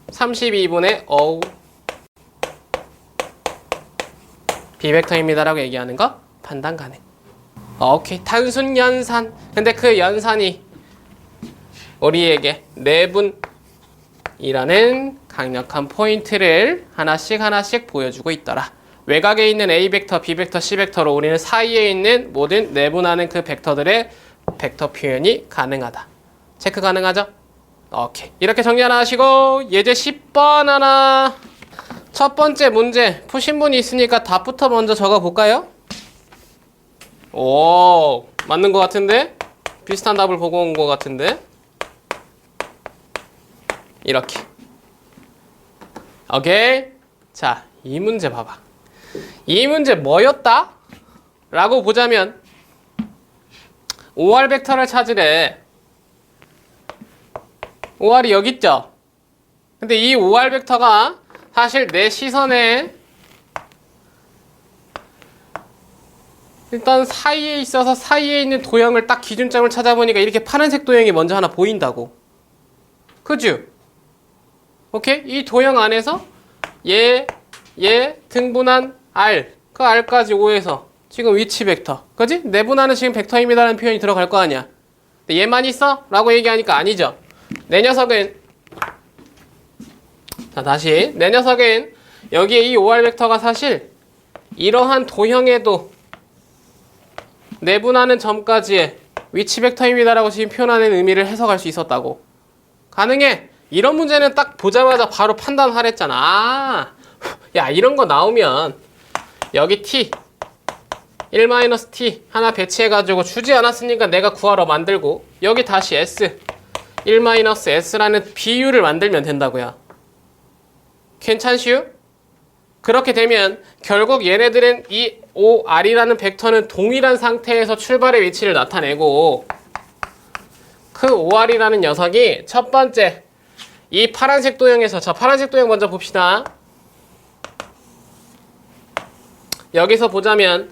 32분의 O B 벡터입니다 라고 얘기하는 거 판단 가능. 오케이. 단순 연산. 근데 그 연산이 우리에게 내분이라는 강력한 포인트를 하나씩 보여주고 있더라. 외곽에 있는 A 벡터, B 벡터, C 벡터로 우리는 사이에 있는 모든 내분하는 그 벡터들의 벡터 표현이 가능하다. 체크 가능하죠? 오케이. 이렇게 정리 하나 하시고 예제 10번 하나. 첫 번째 문제 푸신 분이 있으니까 답부터 먼저 적어볼까요? 오, 맞는 것 같은데? 비슷한 답을 보고 온 것 같은데? 이렇게. 오케이. 자, 이 문제 봐봐. 이 문제 뭐였다? 라고 보자면 OR 벡터를 찾으래. OR이 여기 있죠? 근데 이 OR 벡터가 사실 내 시선에 일단 사이에 있어서 사이에 있는 도형을 딱 기준점을 찾아보니까 이렇게 파란색 도형이 먼저 하나 보인다고. 그죠? 오케이? 이 도형 안에서 얘 등분한 R, 그 R까지 O에서 지금 위치 벡터. 그지? 내분하는 지금 벡터입니다라는 표현이 들어갈 거 아니야. 근데 얘만 있어? 라고 얘기하니까 아니죠. 내 녀석은 자, 다시 내 녀석은 여기에 이 OR 벡터가 사실 이러한 도형에도 내분하는 점까지의 위치 벡터입니다라고 지금 표현하는 의미를 해석할 수 있었다고. 가능해. 이런 문제는 딱 보자마자 바로 판단하랬잖아. 야, 이런 거 나오면 여기 T 1-t 하나 배치해가지고 주지 않았으니까 내가 구하러 만들고 여기 다시 s 1-s라는 비율을 만들면 된다고요. 괜찮슈? 그렇게 되면 결국 얘네들은 이 OR이라는 벡터는 동일한 상태에서 출발의 위치를 나타내고 그 OR이라는 녀석이 첫 번째 이 파란색 도형에서 자 파란색 도형 먼저 봅시다. 여기서 보자면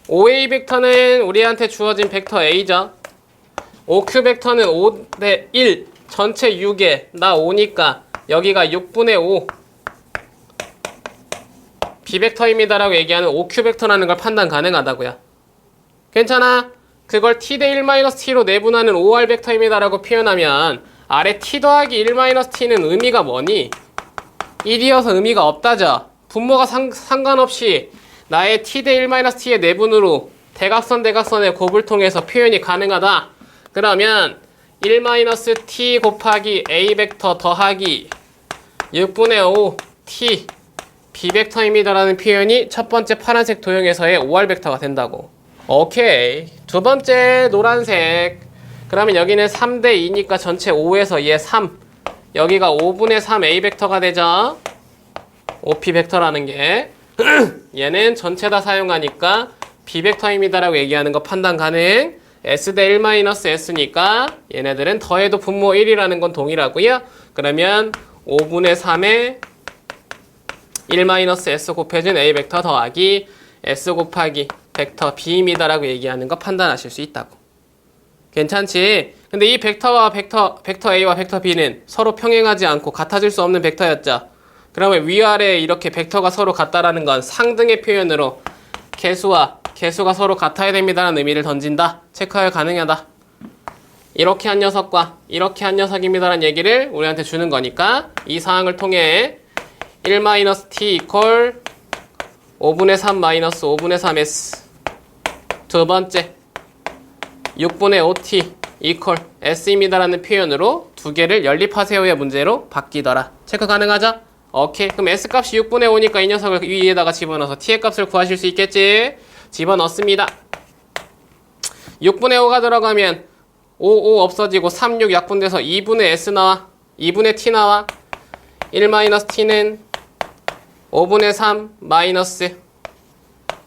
OA 벡터는 우리한테 주어진 벡터 A죠. OQ 벡터는 5대 1 전체 6에 나 5니까 여기가 6분의 5 B벡터입니다라고 얘기하는 OQ 벡터라는 걸 판단 가능하다고요. 괜찮아? 그걸 t 대 1-t로 내분하는 OR 벡터입니다라고 표현하면 아래 t 더하기 1-t는 의미가 뭐니? 1이어서 의미가 없다죠. 분모가 상관없이 나의 t 대 1-t의 내분으로 대각선의 곱을 통해서 표현이 가능하다. 그러면 1-t 곱하기 a 벡터 더하기 6분의 5 t B벡터입니다라는 표현이 첫 번째 파란색 도형에서의 OR 벡터가 된다고. 오케이. 두 번째 노란색. 그러면 여기는 3대 2니까 전체 5에서 얘 3. 여기가 5분의 3 A 벡터가 되죠. OP 벡터라는 게. 얘는 전체 다 사용하니까 B벡터입니다라고 얘기하는 거 판단 가능. S 대 1-S니까 얘네들은 더해도 분모 1이라는 건 동일하고요. 그러면 5분의 3에 1-s 곱해준 A 벡터 더하기 S 곱하기 벡터 B입니다라고 얘기하는 거 판단하실 수 있다고. 괜찮지? 근데 이 벡터 A와 벡터 B는 서로 평행하지 않고 같아질 수 없는 벡터였죠. 그러면 위아래 이렇게 벡터가 서로 같다라는 건 상등의 표현으로 개수가 서로 같아야 됩니다라는 의미를 던진다. 체크하여 가능하다. 이렇게 한 녀석과 이렇게 한 녀석입니다라는 얘기를 우리한테 주는 거니까 이 사항을 통해 1-t 이퀄 5분의 3 마이너스 5분의 3s 두 번째 6분의 5t 이퀄 s입니다라는 표현으로 두 개를 연립하세요의 문제로 바뀌더라. 체크 가능하죠? 오케이. 그럼 s값이 6분의 5니까 이 녀석을 위에다가 집어넣어서 t의 값을 구하실 수 있겠지? 집어넣습니다. 6분의 5가 들어가면 5 없어지고 3, 6 약분돼서 2분의 s 나와 2분의 t 나와 1-t는 5분의 3 마이너스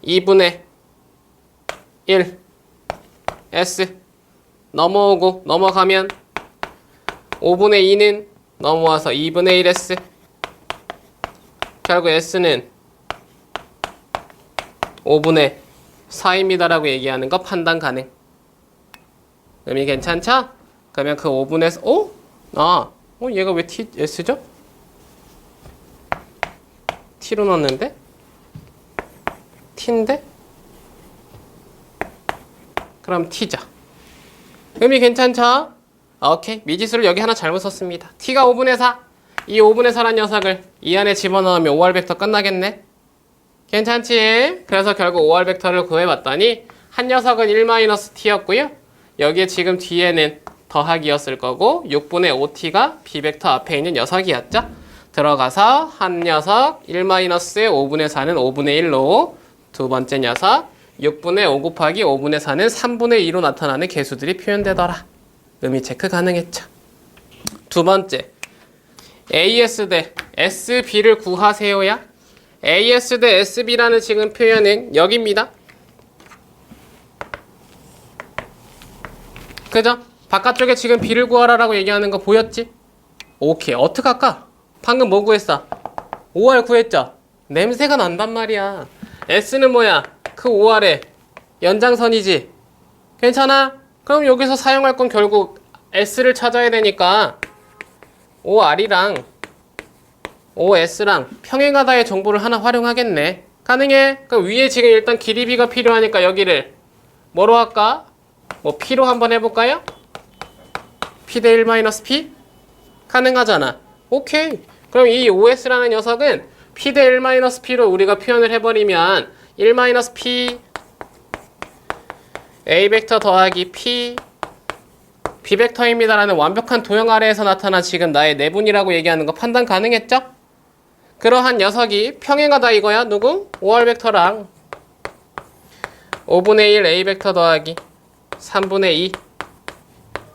2분의 1 S 넘어오고 넘어가면 5분의 2는 넘어와서 2분의 1 S 결국 S는 5분의 4입니다라고 얘기하는 거 판단 가능. 의미 괜찮죠? 그러면 그 5분의 얘가 왜 S죠? T로 넣었는데? T인데? 그럼 T죠. 의미 괜찮죠? 오케이. 미지수를 여기 하나 잘못 썼습니다. T가 5분의 4. 이 5분의 4란 녀석을 이 안에 집어넣으면 OR 벡터 끝나겠네? 괜찮지? 그래서 결국 OR 벡터를 구해봤더니 한 녀석은 1-t였고요. 여기에 지금 뒤에는 더하기였을 거고 6분의 5t가 B벡터 앞에 있는 녀석이었죠. 들어가서 한 녀석 1-의 5분의 4는 5분의 1로 두 번째 녀석 6분의 5 곱하기 5분의 4는 3분의 2로 나타나는 개수들이 표현되더라. 의미 체크 가능했죠. 두 번째 AS 대 SB를 구하세요야. AS 대 SB라는 지금 표현은 여기입니다. 그죠? 바깥쪽에 지금 B를 구하라라고 얘기하는 거 보였지? 오케이. 어떻게 할까? 방금 뭐 구했어? OR 구했죠? 냄새가 난단 말이야. S는 뭐야? 그 OR의 연장선이지? 괜찮아? 그럼 여기서 사용할 건 결국 S를 찾아야 되니까 OR이랑 OS랑 평행하다의 정보를 하나 활용하겠네. 가능해? 그럼 위에 지금 일단 길이 B가 필요하니까 여기를 뭐로 할까? 뭐 P로 한번 해볼까요? P 대 1-P? 가능하잖아. 오케이. 그럼 이 OS라는 녀석은 P 대 1-P로 우리가 표현을 해버리면 1-P A 벡터 더하기 P B 벡터입니다라는 완벽한 도형 아래에서 나타난 지금 나의 내분이라고 얘기하는 거 판단 가능했죠? 그러한 녀석이 평행하다 이거야. 누구? OR 벡터랑 5분의 1 A 벡터 더하기 3분의 2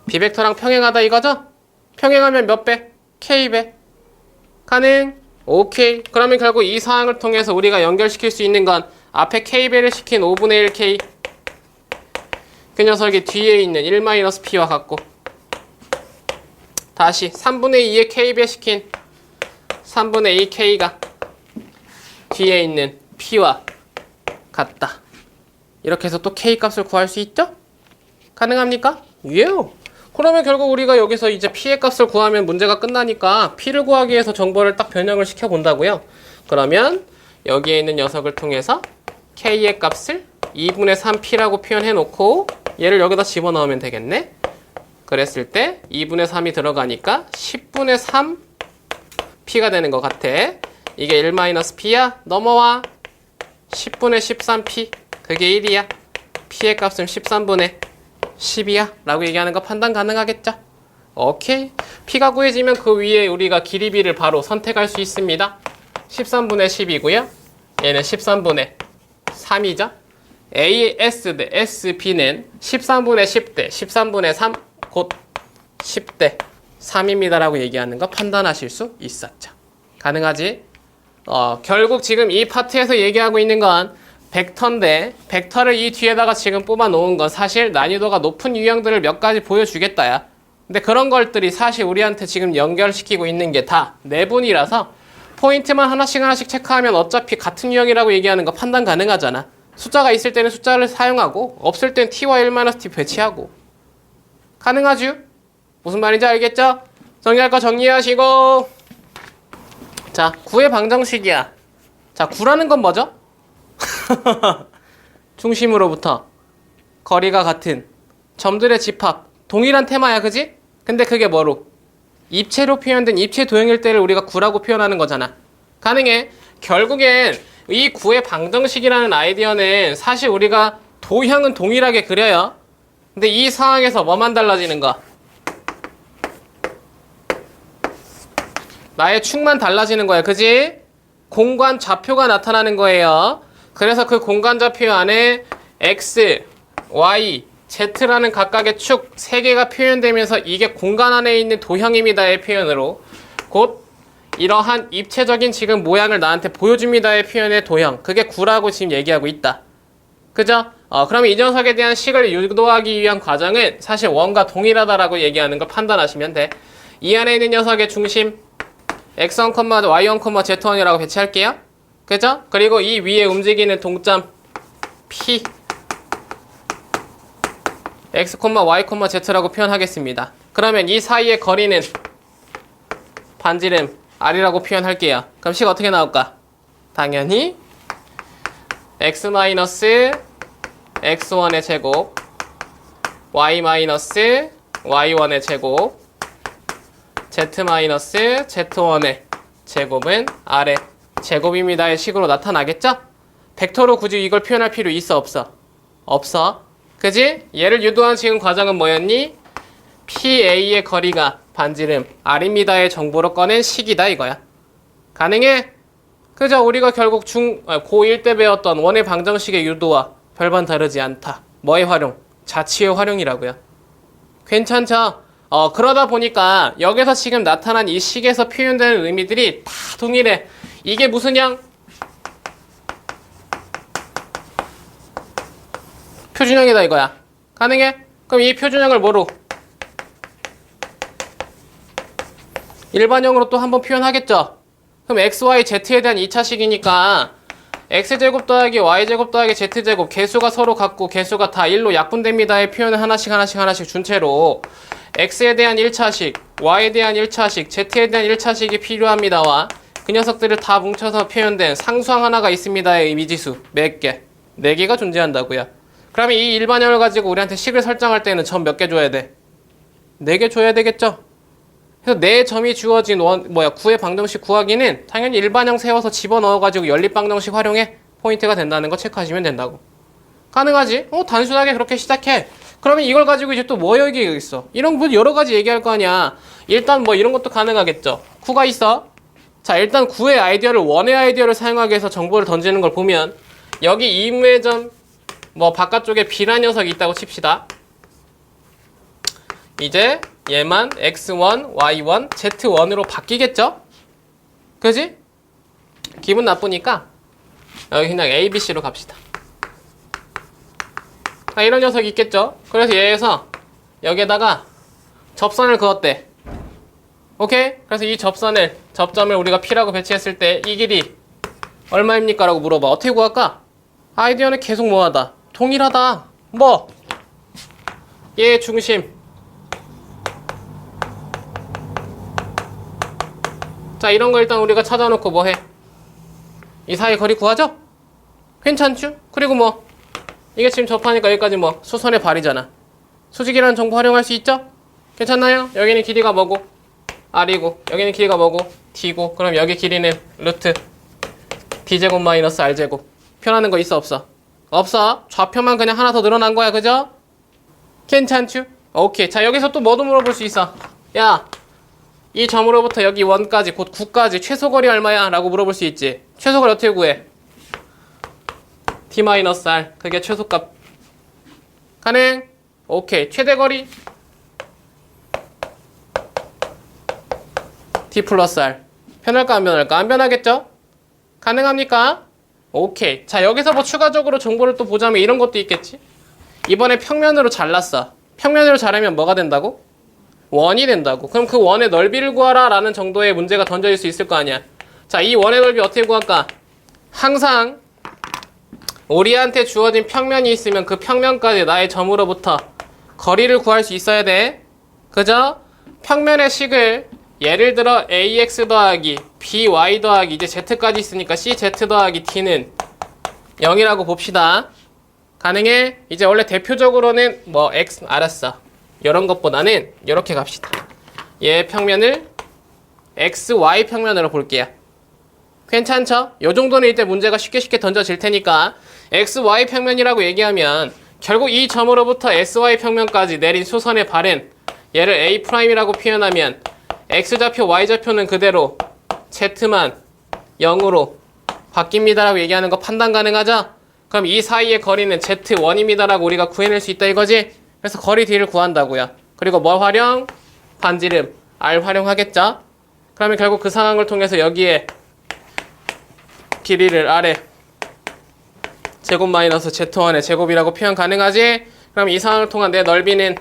B 벡터랑 평행하다 이거죠? 평행하면 몇 배? K배. 가능? 오케이. 그러면 결국 이 사항을 통해서 우리가 연결시킬 수 있는 건 앞에 K배를 시킨 5분의 1 K 그 녀석이 뒤에 있는 1-P와 같고 다시 3분의 2의 K배 시킨 3분의 2 K가 뒤에 있는 P와 같다. 이렇게 해서 또 K 값을 구할 수 있죠? 가능합니까? 예. 그러면 결국 우리가 여기서 이제 P의 값을 구하면 문제가 끝나니까 P를 구하기 위해서 정보를 딱 변형을 시켜 본다고요. 그러면 여기에 있는 녀석을 통해서 K의 값을 2분의 3P라고 표현해 놓고 얘를 여기다 집어넣으면 되겠네. 그랬을 때 2분의 3이 들어가니까 10분의 3P가 되는 것 같아. 이게 1-P야? 넘어와. 10분의 13P 그게 1이야. P의 값은 13분의 10이야 라고 얘기하는 거 판단 가능하겠죠? 오케이. P가 구해지면 그 위에 우리가 길이 B를 바로 선택할 수 있습니다. 13분의 10이고요. 얘는 13분의 3이죠. AS 대 SB는 13분의 10대 13분의 3 곧 10대 3입니다 라고 얘기하는 거 판단하실 수 있었죠. 가능하지? 결국 지금 이 파트에서 얘기하고 있는 건 벡터인데 벡터를 이 뒤에다가 지금 뽑아 놓은 건 사실 난이도가 높은 유형들을 몇 가지 보여주겠다야. 근데 그런 것들이 사실 우리한테 지금 연결시키고 있는 게 다 내분이라서 포인트만 하나씩 체크하면 어차피 같은 유형이라고 얘기하는 거 판단 가능하잖아. 숫자가 있을 때는 숫자를 사용하고 없을 땐 t와 1-t 배치하고 가능하죠? 무슨 말인지 알겠죠? 정리할 거 정리하시고 자, 9의 방정식이야. 자, 9라는 건 뭐죠? 중심으로부터 거리가 같은 점들의 집합 동일한 테마야 그지? 근데 그게 뭐로? 입체로 표현된 입체 도형일 때를 우리가 9라고 표현하는 거잖아. 가능해. 결국엔 이 9의 방정식이라는 아이디어는 사실 우리가 도형은 동일하게 그려요. 근데 이 상황에서 뭐만 달라지는 거? 나의 축만 달라지는 거야 그지? 공간 좌표가 나타나는 거예요. 그래서 그 공간 좌표 안에 X, Y, Z라는 각각의 축 3개가 표현되면서 이게 공간 안에 있는 도형입니다의 표현으로 곧 이러한 입체적인 지금 모양을 나한테 보여줍니다의 표현의 도형 그게 9라고 지금 얘기하고 있다. 그죠? 그러면 이 녀석에 대한 식을 유도하기 위한 과정은 사실 원과 동일하다라고 얘기하는 걸 판단하시면 돼. 이 안에 있는 녀석의 중심 x1, y1, z1이라고 배치할게요. 그죠? 그리고 이 위에 움직이는 동점 P x, y, z라고 표현하겠습니다. 그러면 이 사이의 거리는 반지름 r이라고 표현할게요. 그럼 식 어떻게 나올까? 당연히 x-x1의 제곱 y-y1의 제곱 z-z1의 제곱은 r의 제곱입니다의 식으로 나타나겠죠? 벡터로 굳이 이걸 표현할 필요 있어 없어? 없어. 그지? 얘를 유도한 지금 과정은 뭐였니? PA의 거리가 반지름 r입니다의 정보로 꺼낸 식이다 이거야. 가능해? 그죠? 우리가 결국 고1 때 배웠던 원의 방정식의 유도와 별반 다르지 않다. 뭐의 활용? 자치의 활용이라고요. 괜찮죠? 그러다 보니까 여기서 지금 나타난 이 식에서 표현되는 의미들이 다 동일해. 이게 무슨 형? 표준형이다 이거야. 가능해? 그럼 이 표준형을 뭐로? 일반형으로 또 한번 표현하겠죠? 그럼 x, y, z에 대한 2차식이니까 x제곱 더하기 y제곱 더하기 z제곱 개수가 서로 같고 개수가 다 1로 약분됩니다의 표현을 하나씩 준 채로 x에 대한 1차식, y에 대한 1차식, z에 대한 1차식이 필요합니다와 그 녀석들을 다 뭉쳐서 표현된 상수항 하나가 있습니다의 미지수 몇 개? 4개가 존재한다고요. 그러면 이 일반형을 가지고 우리한테 식을 설정할 때는 점 몇 개 줘야 돼? 4개 줘야 되겠죠? 그래서 4점이 주어진 9의 방정식 구하기는 당연히 일반형 세워서 집어넣어가지고 연립방정식 활용해 포인트가 된다는 거 체크하시면 된다고. 가능하지? 단순하게 그렇게 시작해. 그러면 이걸 가지고 이제 또 뭐 얘기겠어? 이런 거 여러 가지 얘기할 거 아니야. 일단 뭐 이런 것도 가능하겠죠. 9가 있어. 자, 일단 9의 아이디어를 원의 아이디어를 사용하기 위해서 정보를 던지는 걸 보면 여기 이무의 점 뭐 바깥쪽에 B란 녀석이 있다고 칩시다. 이제 얘만 X1, Y1, Z1으로 바뀌겠죠? 그지? 기분 나쁘니까 여기 그냥 A, B, C로 갑시다. 이런 녀석이 있겠죠? 그래서 얘에서 여기에다가 접선을 그었대. 오케이? 그래서 이 접점을 우리가 P라고 배치했을 때 이 길이 얼마입니까? 라고 물어봐. 어떻게 구할까? 아이디어는 계속 뭐하다? 동일하다. 뭐? 얘의 중심. 자, 이런 거 일단 우리가 찾아놓고 뭐 해? 이 사이 거리 구하죠? 괜찮죠? 그리고 뭐 이게 지금 접하니까 여기까지 뭐 수선의 발이잖아. 수직이라는 정보 활용할 수 있죠? 괜찮나요? 여기는 길이가 뭐고? R이고 여기는 길이가 뭐고? T고 그럼 여기 길이는 루트 D제곱 마이너스 R제곱. 표현하는 거 있어 없어? 없어. 좌표만 그냥 하나 더 늘어난 거야. 그죠? 괜찮죠? 오케이. 자, 여기서 또 뭐도 물어볼 수 있어. 야, 이 점으로부터 여기 1까지 곧 9까지 최소거리 얼마야? 라고 물어볼 수 있지. 최소거리 어떻게 구해? D-R. 그게 최소값. 가능? 오케이. 최대거리 D 플러스 R. 변할까 안 변할까? 안 변하겠죠? 가능합니까? 오케이. 자, 여기서 뭐 추가적으로 정보를 또 보자면 이런 것도 있겠지. 이번에 평면으로 잘랐어. 평면으로 자르면 뭐가 된다고? 원이 된다고. 그럼 그 원의 넓이를 구하라 라는 정도의 문제가 던져질 수 있을 거 아니야. 자, 이 원의 넓이 어떻게 구할까? 항상 우리한테 주어진 평면이 있으면 그 평면까지 나의 점으로부터 거리를 구할 수 있어야 돼. 그죠? 평면의 식을 예를 들어 AX 더하기 BY 더하기 이제 Z까지 있으니까 CZ 더하기 T는 0이라고 봅시다. 가능해? 이제 원래 대표적으로는 뭐 X 알았어. 이런 것보다는 이렇게 갑시다. 얘 평면을 XY 평면으로 볼게요. 괜찮죠? 요 정도는 이제 문제가 쉽게 던져질 테니까 XY 평면이라고 얘기하면 결국 이 점으로부터 SY 평면까지 내린 수선의 발은 얘를 A'이라고 표현하면 X좌표, Y좌표는 그대로 Z만 0으로 바뀝니다라고 얘기하는 거 판단 가능하죠? 그럼 이 사이의 거리는 Z1입니다라고 우리가 구해낼 수 있다 이거지? 그래서 거리 D를 구한다고요. 그리고 뭐 활용? 반지름 R 활용하겠죠? 그러면 결국 그 상황을 통해서 여기에 길이를 R에 제곱 마이너스 Z1의 제곱이라고 표현 가능하지? 그럼 이 상황을 통한 내 넓이는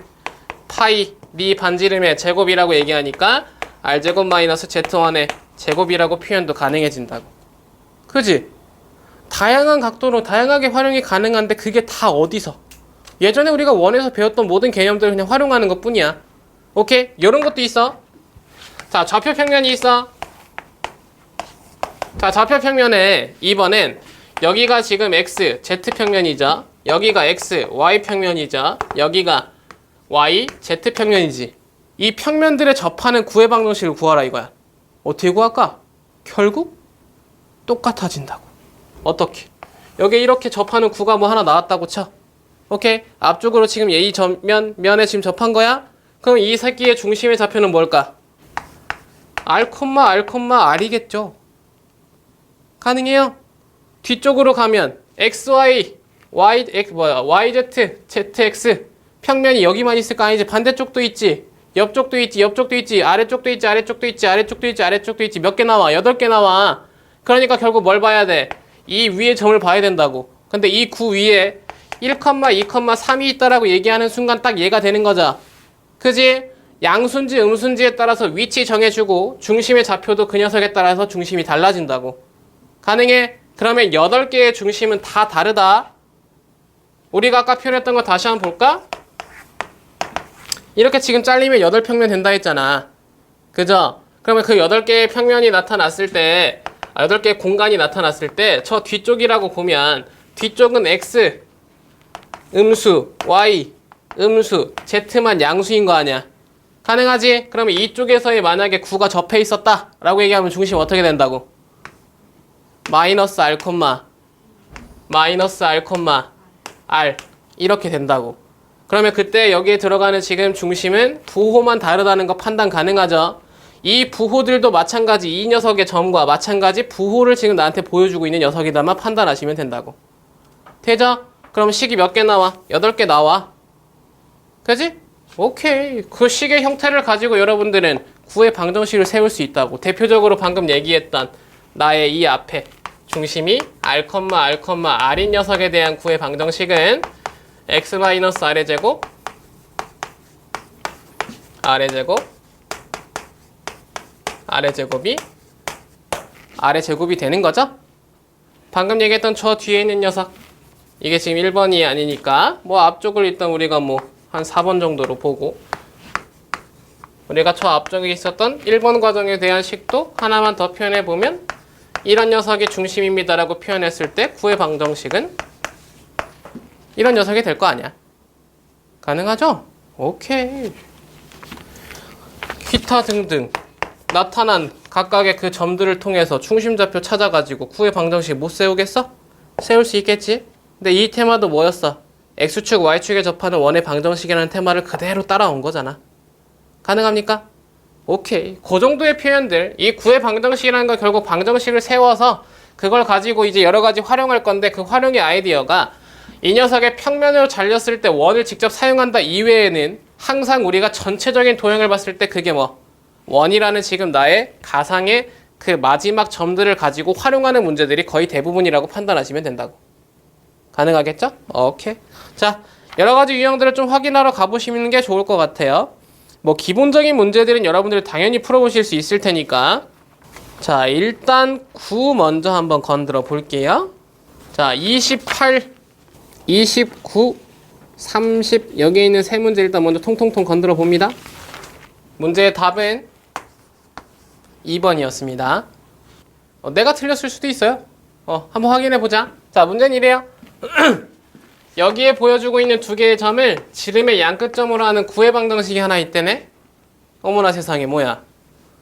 파이 D 반지름의 제곱이라고 얘기하니까 R제곱 마이너스 Z1의 제곱이라고 표현도 가능해진다고. 그지? 다양한 각도로 다양하게 활용이 가능한데 그게 다 어디서? 예전에 우리가 원에서 배웠던 모든 개념들을 그냥 활용하는 것 뿐이야. 오케이? 이런 것도 있어. 자, 좌표 평면이 있어. 자, 좌표 평면에 2번은 여기가 지금 X, Z 평면이죠. 여기가 X, Y 평면이죠. 여기가 Y, Z 평면이지. 이 평면들의 접하는 구의 방정식을 구하라 이거야. 어떻게 구할까? 결국 똑같아진다고. 어떻게? 여기 이렇게 접하는 구가 뭐 하나 나왔다고 쳐. 오케이? 앞쪽으로 지금 이 면에 지금 접한 거야? 그럼 이 새끼의 중심의 좌표는 뭘까? R, R이겠죠. 가능해요? 뒤쪽으로 가면 XY, YZ, ZX 평면이 여기만 있을 거 아니지? 반대쪽도 있지. 옆쪽도 있지. 아래쪽도 있지. 아래쪽도 있지. 몇 개 나와? 8개 나와. 그러니까 결국 뭘 봐야 돼? 이 위에 점을 봐야 된다고. 근데 이 구 위에 1, 2, 3이 있다라고 얘기하는 순간 딱 얘가 되는 거죠. 그지? 양순지, 음순지에 따라서 위치 정해주고 중심의 좌표도 그 녀석에 따라서 중심이 달라진다고. 가능해? 그러면 8개의 중심은 다 다르다. 우리가 아까 표현했던 거 다시 한번 볼까? 이렇게 지금 잘리면 8평면 된다 했잖아. 그죠? 그러면 그 8개의 평면이 나타났을 때 8개의 공간이 나타났을 때 저 뒤쪽이라고 보면 뒤쪽은 X 음수, Y 음수, Z만 양수인 거 아니야. 가능하지? 그러면 이쪽에서의 만약에 9가 접해 있었다 라고 얘기하면 중심 어떻게 된다고? 마이너스 R, R 이렇게 된다고. 그러면 그때 여기에 들어가는 지금 중심은 부호만 다르다는 거 판단 가능하죠? 이 부호들도 마찬가지 이 녀석의 점과 마찬가지 부호를 지금 나한테 보여주고 있는 녀석이다만 판단하시면 된다고. 되죠? 그럼 식이 몇 개 나와? 8개 나와. 그지? 오케이. 그 식의 형태를 가지고 여러분들은 구의 방정식을 세울 수 있다고. 대표적으로 방금 얘기했던 나의 이 앞에 중심이 R, R, R인 녀석에 대한 구의 방정식은 x-r의 제곱 R의 제곱 R의 제곱이 R의 제곱이 되는 거죠? 방금 얘기했던 저 뒤에 있는 녀석, 이게 지금 1번이 아니니까 뭐 앞쪽을 일단 우리가 뭐 한 4번 정도로 보고, 우리가 저 앞쪽에 있었던 1번 과정에 대한 식도 하나만 더 표현해보면 이런 녀석이 중심입니다라고 표현했을 때 구의 방정식은 이런 녀석이 될 거 아니야. 가능하죠? 오케이. 기타 등등 나타난 각각의 그 점들을 통해서 중심좌표 찾아가지고 구의 방정식 못 세우겠어? 세울 수 있겠지? 근데 이 테마도 뭐였어? X축, Y축에 접하는 원의 방정식이라는 테마를 그대로 따라온 거잖아. 가능합니까? 오케이. 그 정도의 표현들, 이 구의 방정식이라는 건 결국 방정식을 세워서 그걸 가지고 이제 여러 가지 활용할 건데, 그 활용의 아이디어가 이 녀석의 평면으로 잘렸을 때 원을 직접 사용한다 이외에는 항상 우리가 전체적인 도형을 봤을 때 그게 뭐? 원이라는 지금 나의 가상의 그 마지막 점들을 가지고 활용하는 문제들이 거의 대부분이라고 판단하시면 된다고. 가능하겠죠? 오케이. 자, 여러 가지 유형들을 좀 확인하러 가보시는 게 좋을 것 같아요. 뭐 기본적인 문제들은 여러분들이 당연히 풀어보실 수 있을 테니까. 자, 일단 9 먼저 한번 건드려 볼게요. 자, 28, 29, 30 여기에 있는 세 문제 일단 먼저 통통통 건드려 봅니다. 문제의 답은 2번이었습니다. 내가 틀렸을 수도 있어요. 한번 확인해 보자. 자, 문제는 이래요. 여기에 보여주고 있는 두 개의 점을 지름의 양끝점으로 하는 구의 방정식이 하나 있대네. 어머나 세상에, 뭐야.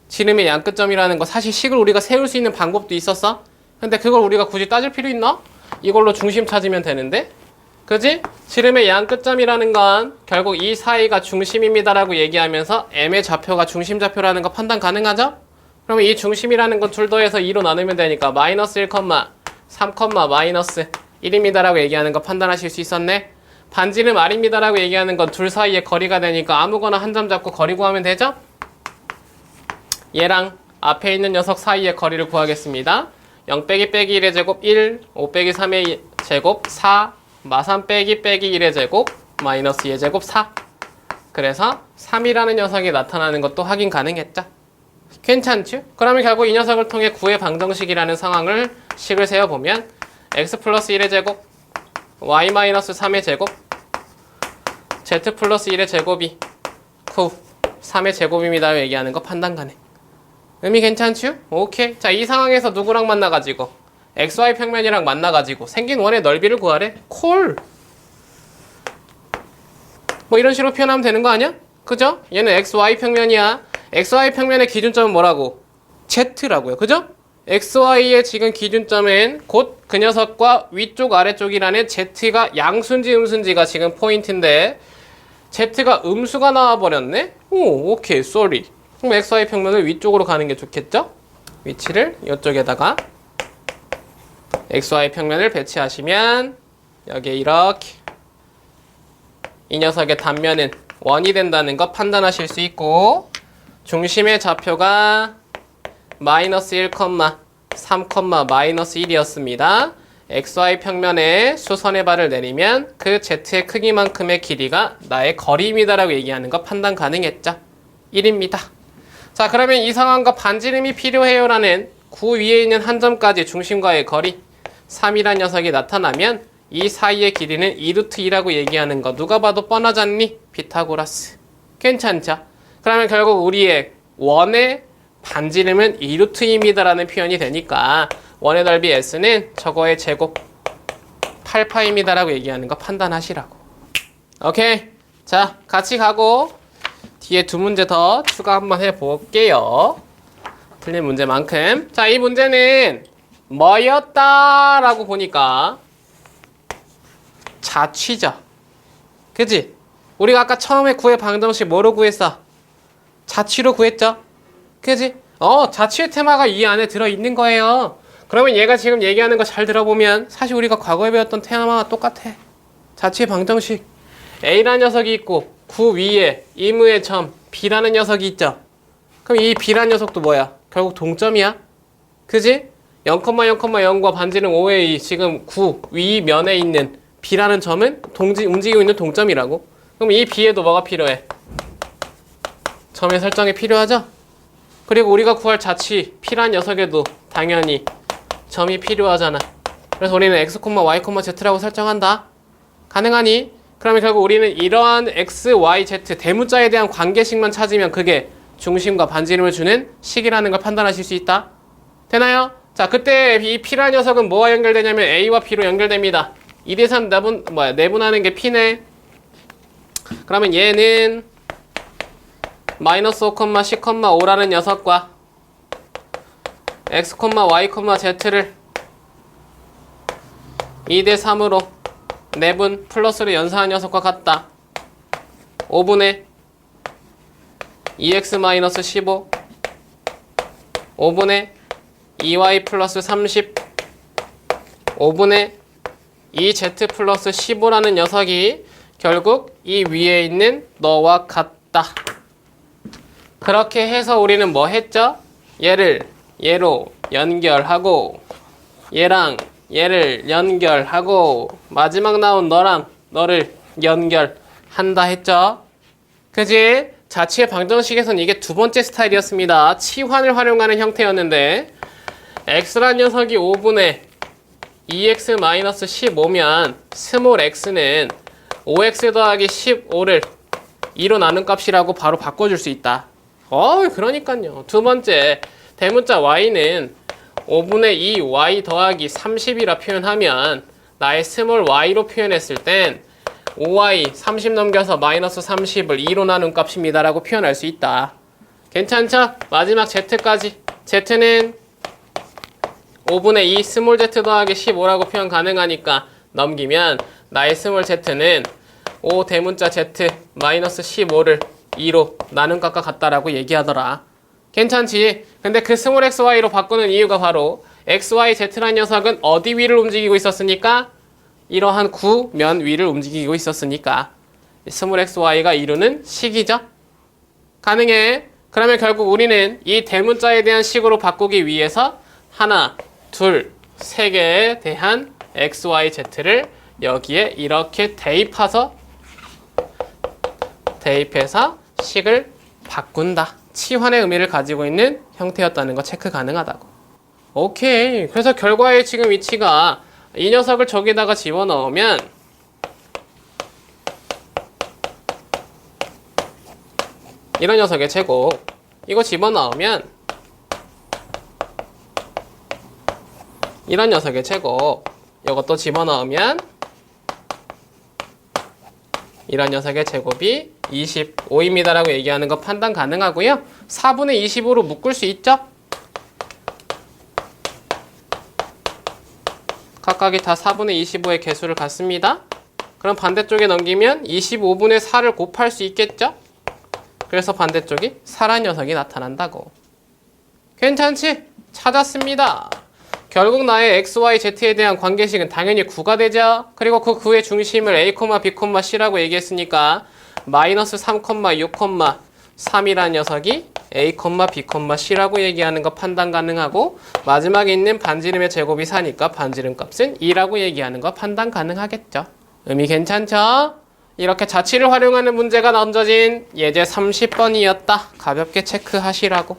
지름의 양끝점이라는 거 사실 식을 우리가 세울 수 있는 방법도 있었어. 근데 그걸 우리가 굳이 따질 필요 있나? 이걸로 중심 찾으면 되는데. 그지? 지름의 양끝점이라는 건 결국 이 사이가 중심입니다라고 얘기하면서 M의 좌표가 중심 좌표라는 거 판단 가능하죠? 그러면 이 중심이라는 건 둘 더해서 2로 나누면 되니까 마이너스 1, 3, 마이너스 1입니다라고 얘기하는 거 판단하실 수 있었네. 반지름 R입니다라고 얘기하는 건 둘 사이의 거리가 되니까 아무거나 한 점 잡고 거리 구하면 되죠? 얘랑 앞에 있는 녀석 사이의 거리를 구하겠습니다. 0 빼기 1의 제곱 1, 5 빼기 3의 제곱 4, 마3 빼기 1의 제곱 마이너스 2의 제곱 4. 그래서 3이라는 녀석이 나타나는 것도 확인 가능했죠? 괜찮죠? 그러면 결국 이 녀석을 통해 구의 방정식이라는 상황을 식을 세워보면 x 플러스 1의 제곱 y 마이너스 3의 제곱 z 플러스 1의 제곱이 3의 제곱입니다 얘기하는 거 판단 가능. 의미 괜찮죠? 오케이. 자, 이 상황에서 누구랑 만나가지고 xy 평면이랑 만나가지고 생긴 원의 넓이를 구하래. 콜. 뭐 이런 식으로 표현하면 되는 거 아니야? 그죠? 얘는 xy 평면이야. xy 평면의 기준점은 뭐라고? z라고요. 그죠? xy의 지금 기준점은 곧 그 녀석과 위쪽 아래쪽이라는 z가 양수인지 음수인지가 지금 포인트인데 z가 음수가 나와버렸네? 오, 오케이, 쏘리. 그럼 xy 평면을 위쪽으로 가는 게 좋겠죠? 위치를 이쪽에다가 xy 평면을 배치하시면 여기에 이렇게 이 녀석의 단면은 원이 된다는 거 판단하실 수 있고, 중심의 좌표가 마이너스 1, 3, 마이너스 1이었습니다. xy 평면에 수선의 발을 내리면 그 z의 크기만큼의 길이가 나의 거리입니다라고 얘기하는 거 판단 가능했죠? 1입니다. 자, 그러면 이 상황과 반지름이 필요해요라는 구 위에 있는 한 점까지 중심과의 거리 3이란 녀석이 나타나면 이 사이의 길이는 2루트 2라고 얘기하는 거 누가 봐도 뻔하지 않니? 피타고라스. 괜찮죠? 그러면 결국 우리의 원의 반지름은 2루트 2입니다라는 표현이 되니까 원의 넓이 S는 저거의 제곱 8파입니다라고 얘기하는 거 판단하시라고. 오케이. 자, 같이 가고 뒤에 두 문제 더 추가 한번 해볼게요. 틀린 문제만큼. 자, 이 문제는 뭐였다라고 보니까 자취죠. 그치? 우리가 아까 처음에 구의 방정식 뭐로 구했어? 자취로 구했죠? 그치? 자취의 테마가 이 안에 들어있는 거예요. 그러면 얘가 지금 얘기하는 거 잘 들어보면 사실 우리가 과거에 배웠던 테마와 똑같아. 자취의 방정식. A라는 녀석이 있고 구 위에 임의의 점 B라는 녀석이 있죠. 그럼 이 B라는 녀석도 뭐야? 결국 동점이야. 그지? 0,0,0과 반지름 5의 2 지금 구 위면에 있는 B라는 점은 움직이고 있는 동점이라고. 그럼 이 B에도 뭐가 필요해? 점의 설정이 필요하죠? 그리고 우리가 구할 자취 P라는 녀석에도 당연히 점이 필요하잖아. 그래서 우리는 x, y, z라고 설정한다. 가능하니? 그러면 결국 우리는 이러한 x, y, z 대문자에 대한 관계식만 찾으면 그게 중심과 반지름을 주는 식이라는 걸 판단하실 수 있다. 되나요? 자, 그때 이 P라는 녀석은 뭐와 연결되냐면 A와 B로 연결됩니다. 2대3 내분하는 게 P네. 그러면 얘는 마이너스 5, C, 5라는 녀석과 x, y, z를 2대3으로 내분 플러스로 연산한 녀석과 같다. 5분의 2x-15 5분의 2y 플러스 30 5분의 2z 플러스 15라는 녀석이 결국 이 위에 있는 너와 같다. 그렇게 해서 우리는 뭐 했죠? 얘를 얘로 연결하고 얘랑 얘를 연결하고 마지막 나온 너랑 너를 연결한다 했죠? 그지? 자취의 방정식에서는 이게 두 번째 스타일이었습니다. 치환을 활용하는 형태였는데 x란 녀석이 5분의 2x-15면 스몰 x는 5x 더하기 15를 2로 나눈 값이라고 바로 바꿔줄 수 있다. 그러니까요. 두 번째 대문자 y는 5분의 2y 더하기 30이라 표현하면 나의 스몰 y로 표현했을 땐 5y 30 넘겨서 마이너스 30을 2로 나눈 값입니다 라고 표현할 수 있다. 괜찮죠? 마지막 z까지. z는 5분의 2 스몰 z 더하기 15라고 표현 가능하니까 넘기면 나의 스몰 z는 5 대문자 z 마이너스 15를 2로 나눈 값과 같다라고 얘기하더라. 괜찮지? 근데 그 스몰 xy로 바꾸는 이유가 바로 xyz라는 녀석은 어디 위를 움직이고 있었으니까? 이러한 구면 위를 움직이고 있었으니까 스몰 xy가 이루는 식이죠? 가능해? 그러면 결국 우리는 이 대문자에 대한 식으로 바꾸기 위해서 하나, 둘, 세 개에 대한 xyz를 여기에 이렇게 대입해서 식을 바꾼다. 치환의 의미를 가지고 있는 형태였다는 거 체크 가능하다고. 오케이. 그래서 결과의 지금 위치가 이 녀석을 저기다가 집어넣으면 이런 녀석의 제곱 이거 집어넣으면 이런 녀석의 제곱 이것도 집어넣으면 이런 녀석의 제곱이 25입니다 라고 얘기하는 거 판단 가능하고요. 4분의 25로 묶을 수 있죠? 각각이 다 4분의 25의 개수를 갖습니다. 그럼 반대쪽에 넘기면 25분의 4를 곱할 수 있겠죠? 그래서 반대쪽이 4란 녀석이 나타난다고. 괜찮지? 찾았습니다. 결국 나의 XY, Z에 대한 관계식은 당연히 9가 되죠. 그리고 그 9의 중심을 A, B, C라고 얘기했으니까 마이너스 3, 6, 3이라는 녀석이 A, B, C라고 얘기하는 거 판단 가능하고 마지막에 있는 반지름의 제곱이 4니까 반지름 값은 2라고 얘기하는 거 판단 가능하겠죠. 의미 괜찮죠? 이렇게 자취를 활용하는 문제가 던져진 예제 30번이었다. 가볍게 체크하시라고.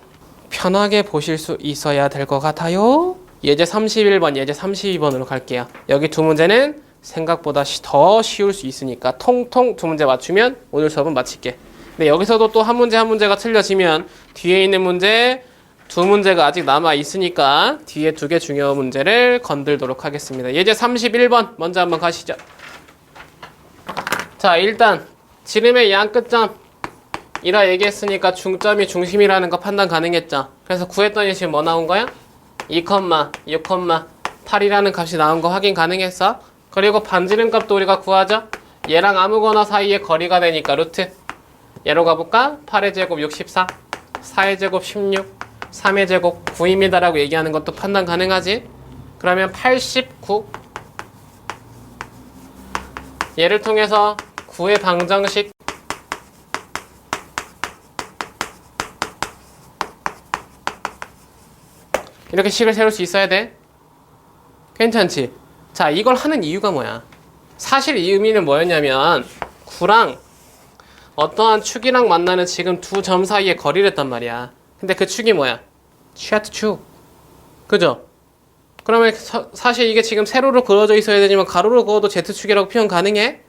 편하게 보실 수 있어야 될 것 같아요. 예제 31번, 예제 32번으로 갈게요. 여기 두 문제는 생각보다 더 쉬울 수 있으니까 통통 두 문제 맞추면 오늘 수업은 마칠게. 근데 여기서도 또 한 문제 한 문제가 틀려지면 뒤에 있는 문제 두 문제가 아직 남아 있으니까 뒤에 두 개 중요한 문제를 건들도록 하겠습니다. 예제 31번 먼저 한번 가시죠. 자, 일단 지름의 양 끝점 이라 얘기했으니까 중점이 중심이라는 거 판단 가능했죠. 그래서 구했더니 지금 뭐 나온 거야? 2, 6, 8이라는 값이 나온 거 확인 가능했어? 그리고 반지름 값도 우리가 구하죠? 얘랑 아무거나 사이에 거리가 되니까 루트. 얘로 가볼까? 8의 제곱 64, 4의 제곱 16, 3의 제곱 9입니다 라고 얘기하는 것도 판단 가능하지? 그러면 89 얘를 통해서 9의 방정식 이렇게 식을 세울 수 있어야 돼. 괜찮지? 자, 이걸 하는 이유가 뭐야? 사실 이 의미는 뭐였냐면 9랑 어떠한 축이랑 만나는 지금 두 점 사이의 거리를 했단 말이야. 근데 그 축이 뭐야? 슈아트축. 그죠? 그러면 사실 이게 지금 세로로 그어져 있어야 되지만 가로로 그어도 Z축이라고 표현 가능해?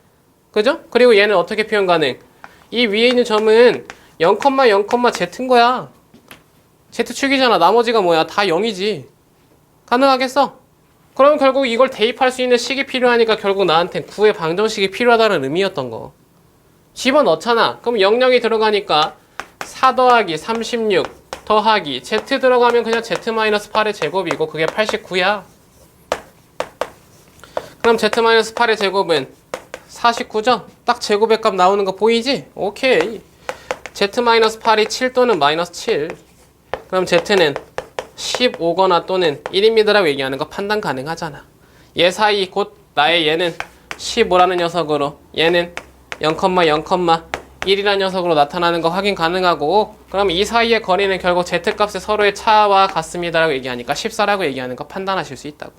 그죠? 그리고 얘는 어떻게 표현 가능? 이 위에 있는 점은 0,0,Z인 거야. Z축이잖아. 나머지가 뭐야? 다 0이지. 가능하겠어? 그럼 결국 이걸 대입할 수 있는 식이 필요하니까 결국 나한테 9의 방정식이 필요하다는 의미였던 거. 집어넣잖아. 그럼 00이 들어가니까 4 더하기 36 더하기 Z 들어가면 그냥 Z-8의 제곱이고 그게 89야. 그럼 Z-8의 제곱은 49죠? 딱 제곱의 값 나오는 거 보이지? 오케이. Z-8이 7 또는 마이너스 7. 그럼 Z는 15거나 또는 1입니다라고 얘기하는 거 판단 가능하잖아. 얘 사이 곧 나의 얘는 15라는 녀석으로 얘는 0,0,1이라는 녀석으로 나타나는 거 확인 가능하고 그럼 이 사이의 거리는 결국 Z값의 서로의 차와 같습니다라고 얘기하니까 14라고 얘기하는 거 판단하실 수 있다고.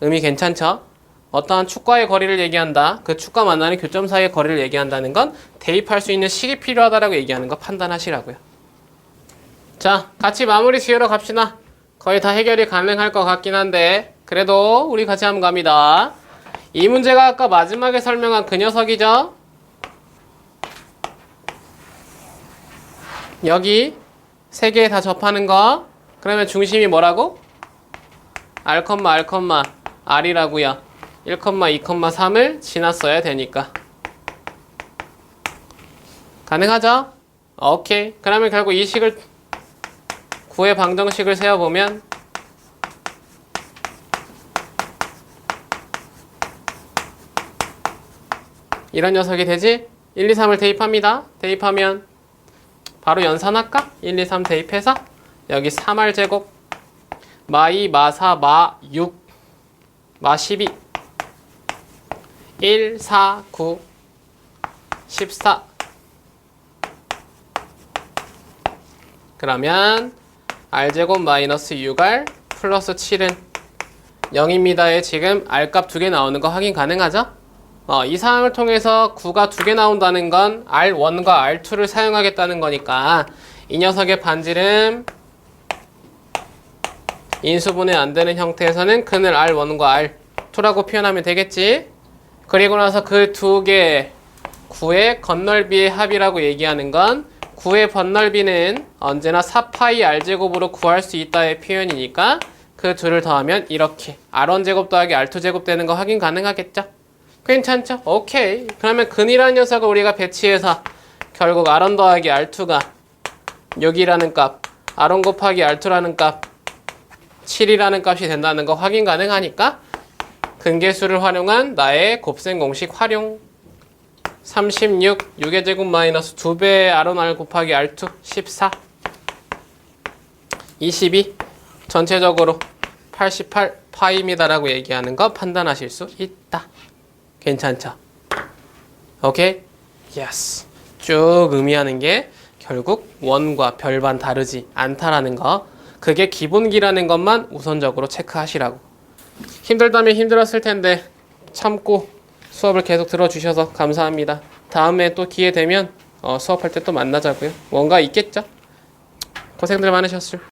의미 괜찮죠? 어떠한 축과의 거리를 얘기한다. 그 축과 만나는 교점 사이의 거리를 얘기한다는 건 대입할 수 있는 식이 필요하다라고 얘기하는 거 판단하시라고요. 자, 같이 마무리 지으러 갑시다. 거의 다 해결이 가능할 것 같긴 한데 그래도 우리 같이 한번 갑니다. 이 문제가 아까 마지막에 설명한 그 녀석이죠? 여기 세 개 다 접하는 거. 그러면 중심이 뭐라고? R, R이라고요. 1, 2, 3을 지났어야 되니까. 가능하죠? 오케이. 그러면 결국 이 식을 9의 방정식을 세어보면 이런 녀석이 되지? 1, 2, 3을 대입합니다. 대입하면 바로 연산할까? 1, 2, 3 대입해서 여기 3R 제곱 마2, 마4, 마6, 마12 1, 4, 9, 14 그러면 R제곱 마이너스 6R 플러스 7은 0입니다에 지금 R값 2개 나오는 거 확인 가능하죠? 이 사항을 통해서 9가 2개 나온다는 건 R1과 R2를 사용하겠다는 거니까 이 녀석의 반지름 인수분해 안 되는 형태에서는 근을 R1과 R2라고 표현하면 되겠지? 그리고 나서 그 두 개 9의 건널비의 합이라고 얘기하는 건 9의 번넓이는 언제나 4파이 R제곱으로 구할 수 있다의 표현이니까 그 둘을 더하면 이렇게 R1제곱 더하기 R2제곱 되는 거 확인 가능하겠죠? 괜찮죠? 오케이. 그러면 근이라는 녀석을 우리가 배치해서 결국 R1 더하기 R2가 6이라는 값, R1 곱하기 R2라는 값, 7이라는 값이 된다는 거 확인 가능하니까 근계수를 활용한 나의 곱셈 공식 활용. 36, 6의 제곱 마이너스 2배의 R1R 곱하기 R2, 14 22 전체적으로 88파입니다라고 얘기하는 거 판단하실 수 있다. 괜찮죠? 오케이? 예스. 쭉 의미하는 게 결국 원과 별반 다르지 않다라는 거. 그게 기본기라는 것만 우선적으로 체크하시라고. 힘들다면 힘들었을 텐데 참고 수업을 계속 들어주셔서 감사합니다. 다음에 또 기회 되면 수업할 때 또 만나자고요. 뭔가 있겠죠? 고생들 많으셨어요.